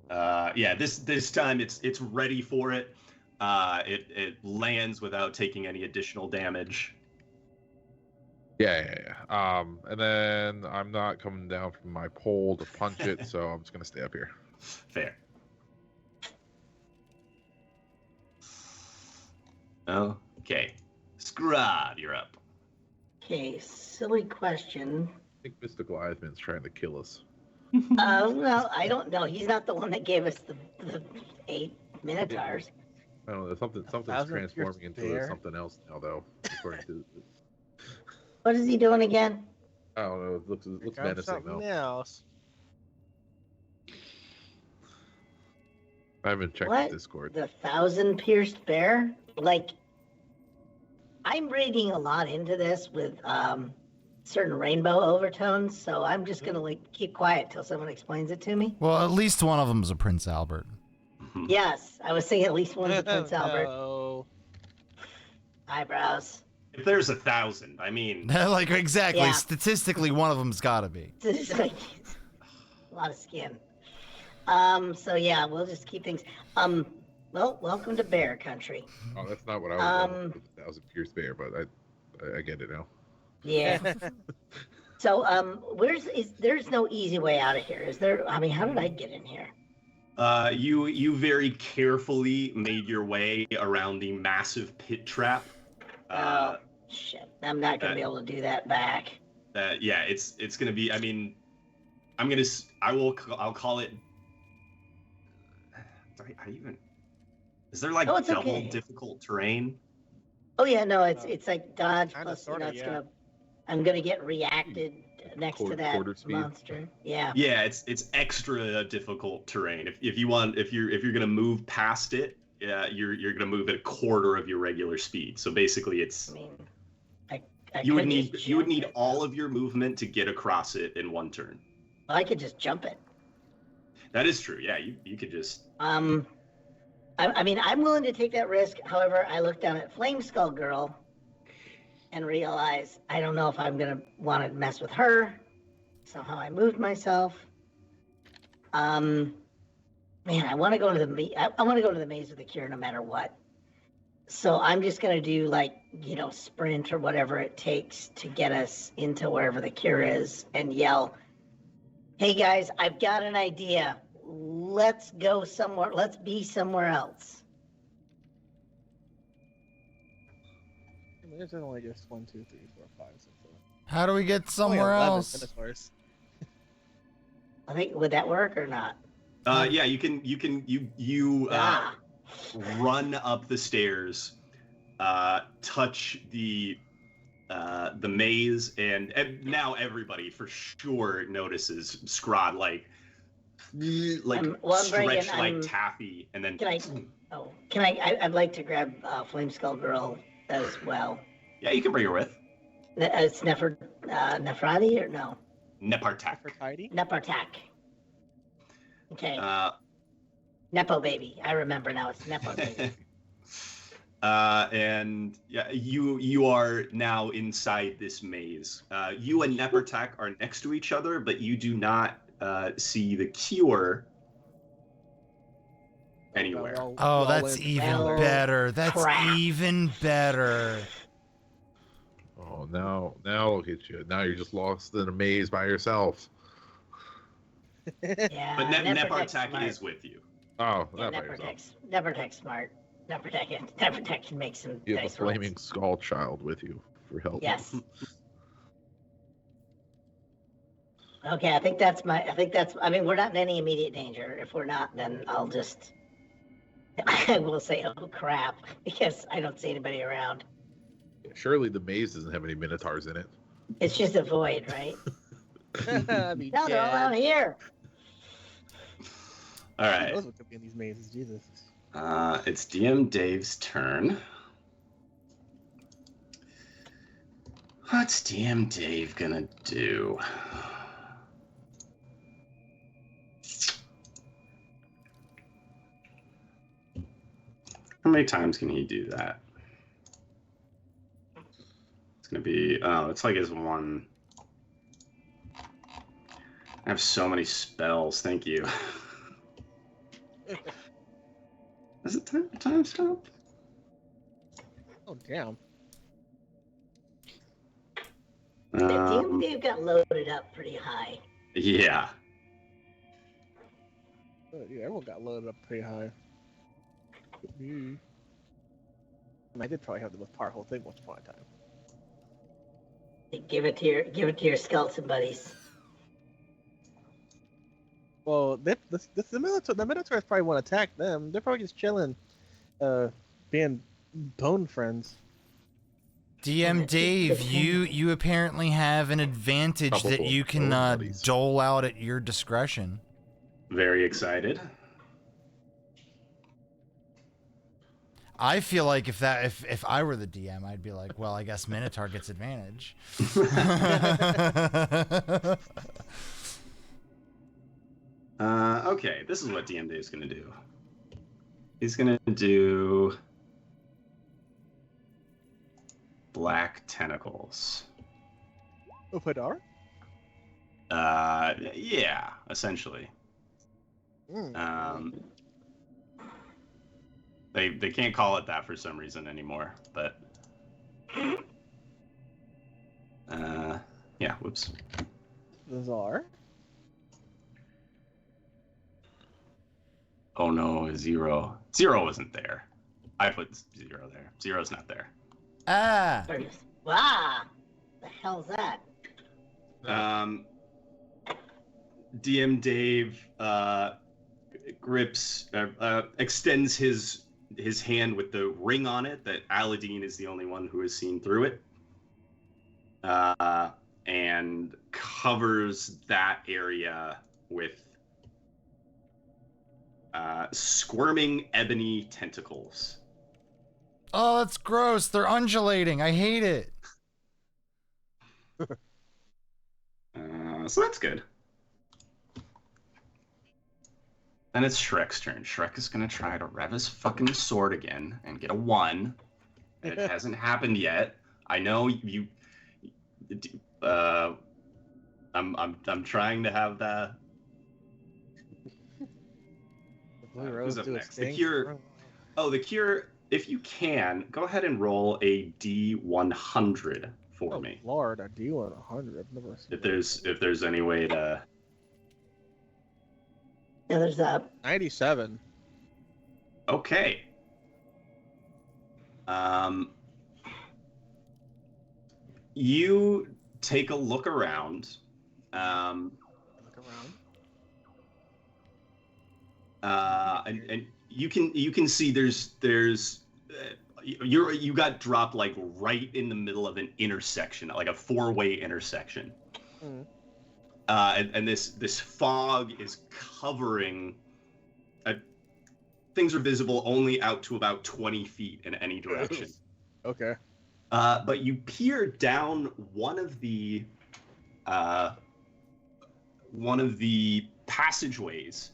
This time it's ready for it. It lands without taking any additional damage. Yeah. And then I'm not coming down from my pole to punch it, so I'm just gonna stay up here. Fair. Okay. Scraaaahhhd, you're up. Okay, silly question. I think Mr. Goliathman's trying to kill us. Well, I don't know. He's not the one that gave us the 8 minotaurs. I don't know. Something's transforming into something else now, though. According to, What is he doing again? I don't know. It looks menacing Something though. else. I haven't checked What? the Discord. The 1,000 pierced bear? Like, I'm reading a lot into this with certain rainbow overtones, so I'm just gonna keep quiet till someone explains it to me. Well, at least one of them is a Prince Albert. Yes, I was saying at least one of the Prince Albert No. eyebrows. If there's 1,000, I mean, Like, exactly. Yeah. Statistically, one of them's got to be. This is like a lot of skin. So yeah, we'll just keep things. Well, welcome to bear country. Oh, that's not what I was going with the 1,000 pierced bear, but I get it now. Yeah. So there's no easy way out of here, is there? I mean, how did I get in here? you very carefully made your way around the massive pit trap. Oh shit! I'm not gonna be able to do that back. It's gonna be. I mean, I'll call it. Sorry, how do you even? Is there like double okay. difficult terrain? Oh yeah, no, it's like dodge Kinda, plus. sorta, yeah. I'm gonna get reacted next to that quarter speed. monster. Yeah. Yeah, it's extra difficult terrain. If you're gonna move past it, you're gonna move at a quarter of your regular speed. So basically, it's I mean, you would could just need jump it. all of your movement to get across it in one turn. I could just jump it. That is true. Yeah, you could just. I mean, I'm willing to take that risk. However, I look down at Flameskull Girl and realize I don't know if I'm gonna want to mess with her. Somehow I moved myself. Man, I want to go to I want to go to the Maze of the Cure no matter what. So I'm just gonna do sprint or whatever it takes to get us into wherever the cure is and yell, "Hey guys, I've got an idea. Let's go somewhere. Let's be somewhere else." There's only just 1, 2, 3, 4, 5, 6, 7. How do we get somewhere Only 11 else? minotaurs. I think would that work or not? Yeah, you run up the stairs, touch the maze, and now everybody for sure notices Scraaaahhhd like stretched like taffy, and then. I'd like to grab Flameskull Girl as well. Yeah, you can bring her with. It's Nefertiti or no? Nepartak. Nefertiti? Nepartak. Okay. Nepo baby. I remember now. It's Nepo baby. And yeah, you are now inside this maze. You and Nepartak are next to each other, but you do not see the cure anywhere. Oh, that's even better. That's even better. Oh, now look at you. Now you're just lost in a maze by yourself. Yeah, But Nepartak's Nepartak smart. is with you. Oh, Yeah, not by yourself. Nepartak's smart. Nepartak can make some You have a dice rolls. flaming skull child with you for help. Yes. Okay, I think that's. I mean, we're not in any immediate danger. If we're not, then I'll just. I will say, oh crap, because I don't see anybody around. Surely the maze doesn't have any minotaurs in it. It's just a void, right? I'd be No, they're all out dead. here. All Who right. knows what could be in these mazes? Jesus. It's DM Dave's turn. What's DM Dave gonna do? How many times can he do that? It's gonna be, oh, it's like his one. I have so many spells, thank you. Is it time stop? Oh, damn. DM Dave got loaded up pretty high. Yeah. Oh, yeah, everyone got loaded up pretty high. And I did probably have the most powerful thing once upon a time. Give it to your skeleton buddies. Well, the Minotaurs probably won't attack them. They're probably just chilling, being bone friends. DM Dave, you apparently have an advantage Couple that you can of buddies. dole out at your discretion. Very excited. I feel like if I were the DM, I'd be like, well, I guess Minotaur gets advantage. Okay, this is what DM Dave's gonna do. He's gonna do black tentacles. Upadar? Yeah, essentially. They can't call it that for some reason anymore, but yeah, whoops. Bizarre. Oh no, zero. Zero wasn't there. I put zero there. Zero's not there. Ah, Wow, the hell's that? DM Dave extends his hand with the ring on it that Aladdin is the only one who has seen through it, and covers that area with squirming ebony tentacles. oh, that's gross. They're undulating. I hate it. So that's good. Then it's Shrek's turn. Shrek is gonna try to rev his fucking sword again and get a 1. It hasn't happened yet. I know you. I'm trying to have that. Who's up next? The Cure. Oh, the Cure. If you can, go ahead and roll a D100 for me. Lord, I do want 100. I've never seen If there's any way to. Yeah, there's a 97. Okay. You take a look around. Look around. And you can see there's you got dropped like right in the middle of an intersection, like a 4-way intersection. And this fog is covering. Things are visible only out to about 20 feet in any direction. Okay. But you peer down one of the passageways,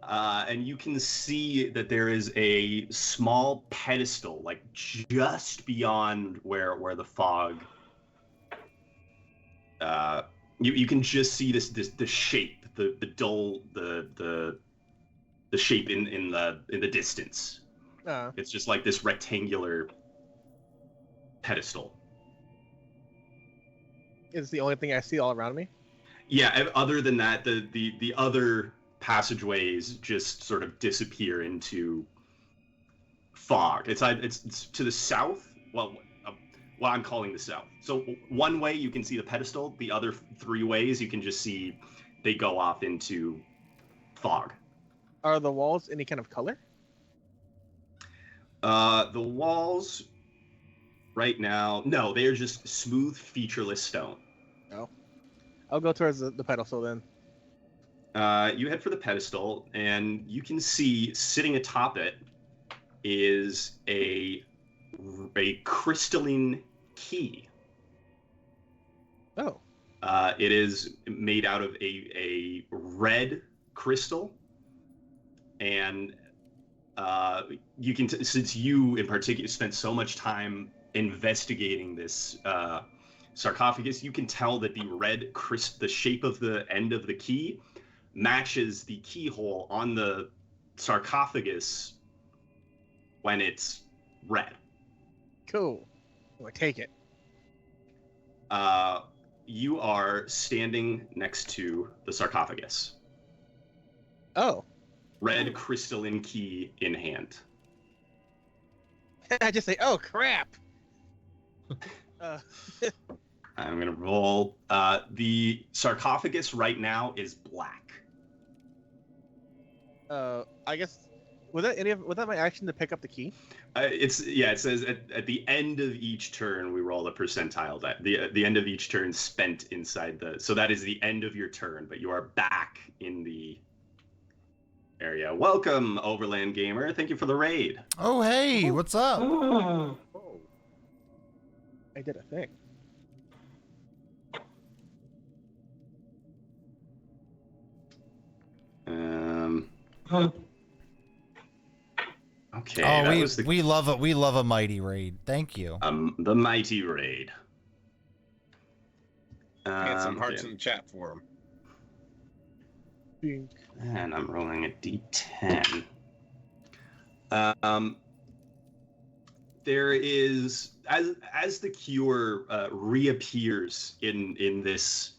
and you can see that there is a small pedestal, like just beyond where the fog. You can just see the shape, the dull, the shape in the distance. It's just like this rectangular pedestal. Is the only thing I see all around me? Yeah. Other than that, the other passageways just sort of disappear into fog. It's to the south. Well, I'm calling the south. So one way you can see the pedestal. The other 3 ways you can just see they go off into fog. Are the walls any kind of color? The walls right now, no, they're just smooth, featureless stone. No. I'll go towards the pedestal then. You head for the pedestal, and you can see sitting atop it is a crystalline key. Oh. It is made out of a red crystal, and you can since you in particular spent so much time investigating this sarcophagus, you can tell that the shape of the end of the key matches the keyhole on the sarcophagus when it's red. Cool. Well, take it. You are standing next to the sarcophagus. Oh. Red crystalline key in hand. I just say, oh crap. I'm gonna roll. The sarcophagus right now is black. I guess was that my action to pick up the key? It says at the end of each turn we roll a percentile. That the end of each turn spent inside so that is the end of your turn, but you are back in the area. Welcome, Overland Gamer. Thank you for the raid. Oh, hey, what's up? Oh. I did a thing. Okay. Oh, we love a mighty raid. Thank you. The mighty raid. I got some hearts in the chat for him. And I'm rolling a d10. There is as the cure reappears in this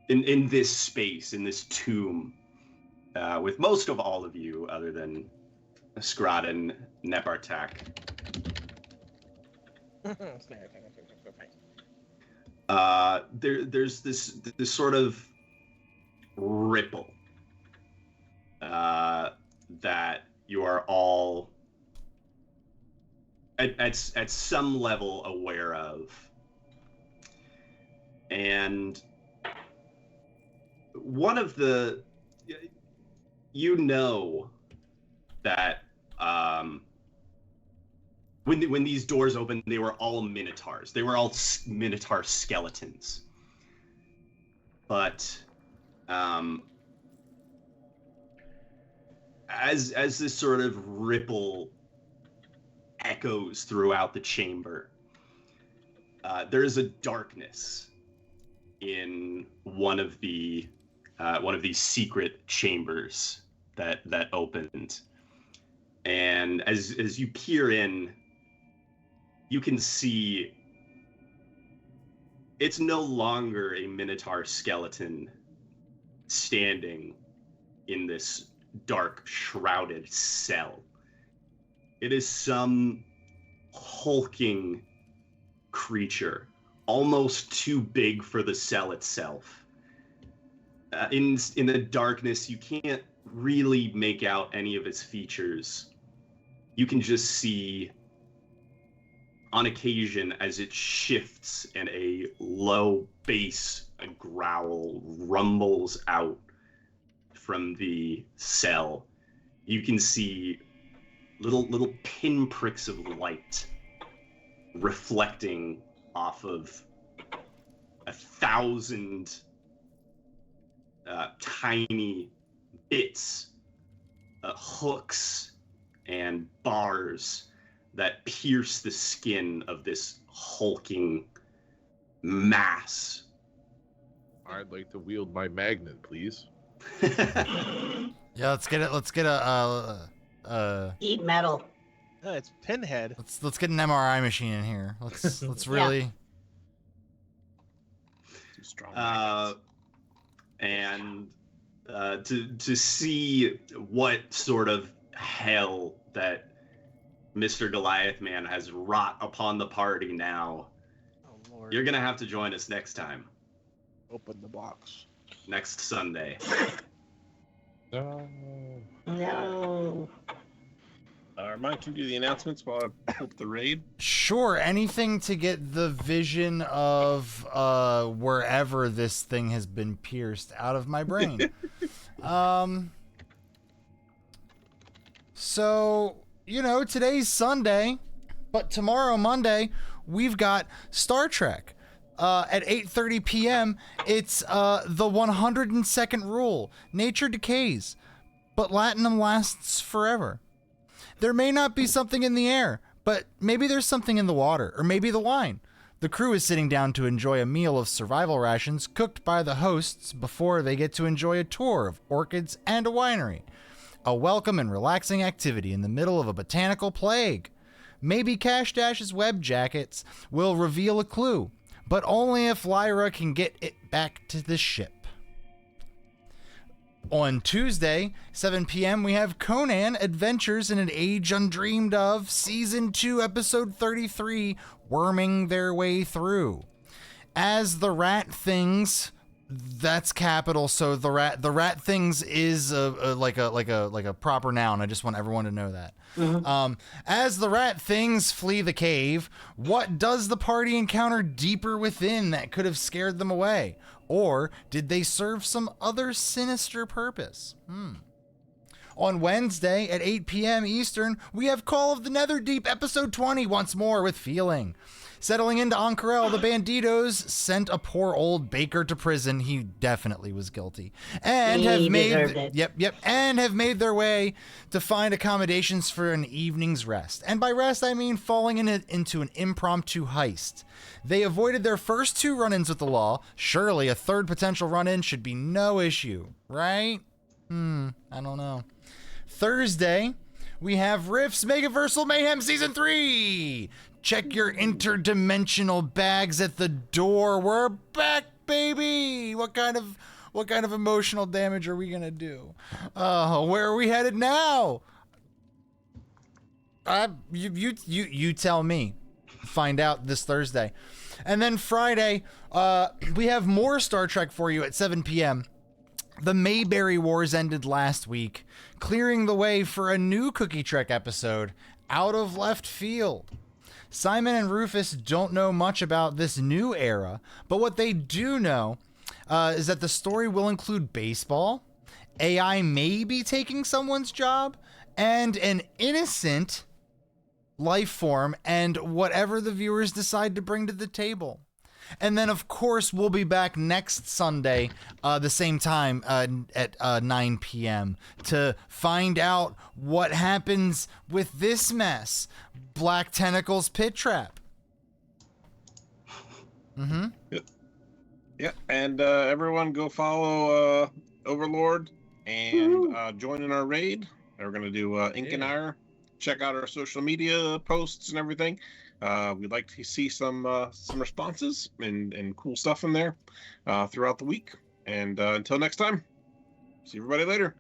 in this space, in this tomb, with most of all of you other than Scraaaahhhd and Nepartak. There's this sort of ripple that you are all at some level aware of, and one of the that when these doors opened, they were all minotaurs. They were all minotaur skeletons. But as this sort of ripple echoes throughout the chamber, there is a darkness in one of these secret chambers that opened. And as you peer in, you can see it's no longer a minotaur skeleton standing in this dark, shrouded cell. It is some hulking creature, almost too big for the cell itself. In the darkness, you can't really make out any of its features. You can just see, on occasion, as it shifts and a low bass, a growl rumbles out from the cell, you can see little pinpricks of light reflecting off of 1,000 tiny bits, hooks, and bars that pierce the skin of this hulking mass. I'd like to wield my magnet, please. Yeah, let's get it. Let's get a Eat metal. It's Pinhead. let's get an MRI machine in here. Let's really. Too strong. And to see what sort of hell that Mr. Goliath Man has wrought upon the party now, Oh Lord. you're gonna have to join us next time, Open the box. next Sunday. No. No. Mike, can you do the announcements while I pull up the raid? Sure, anything to get the vision of wherever this thing has been pierced out of my brain. So, today's Sunday, but tomorrow, Monday, we've got Star Trek. At 8:30 p.m., it's the 102nd rule. Nature decays, but Latinum lasts forever. There may not be something in the air, but maybe there's something in the water, or maybe the wine. The crew is sitting down to enjoy a meal of survival rations cooked by the hosts before they get to enjoy a tour of orchids and a winery. A welcome and relaxing activity in the middle of a botanical plague. Maybe Cash Dash's web jackets will reveal a clue, but only if Lyra can get it back to the ship. On Tuesday, 7 p.m., we have Conan Adventures in an Age Undreamed Of, Season 2, Episode 33, Worming Their Way Through. As the rat things, that's capital, so the rat things is like a proper noun. I just want everyone to know that. Mm-hmm. As the rat things flee the cave, what does the party encounter deeper within that could have scared them away? Or did they serve some other sinister purpose? On Wednesday at 8 p.m. Eastern, we have Call of the Netherdeep, Episode 20, once more with feeling. Settling into Ankarel, the Banditos sent a poor old baker to prison. He definitely was guilty. And have made their way to find accommodations for an evening's rest. And by rest, I mean falling into an impromptu heist. They avoided their first 2 run-ins with the law. Surely a third potential run-in should be no issue, right? I don't know. Thursday, we have Riff's Megaversal Mayhem Season 3. Check your interdimensional bags at the door. We're back, baby. What kind of emotional damage are we gonna do? Where are we headed now? You tell me. Find out this Thursday. And then Friday, we have more Star Trek for you at 7 p.m. The Mayberry Wars ended last week, clearing the way for a new Cookie Trek episode, Out of Left Field. Simon and Rufus don't know much about this new era, but what they do know is that the story will include baseball, AI may be taking someone's job, and an innocent life form, and whatever the viewers decide to bring to the table. And then, of course, we'll be back next Sunday, the same time at 9 p.m. to find out what happens with this mess. Black Tentacles Pit Trap. Mm-hmm. Yeah, and everyone go follow Overlord and join in our raid. We're going to do Ink and Ire. Check out our social media posts and everything. We'd like to see some responses and cool stuff in there throughout the week. And until next time, see everybody later.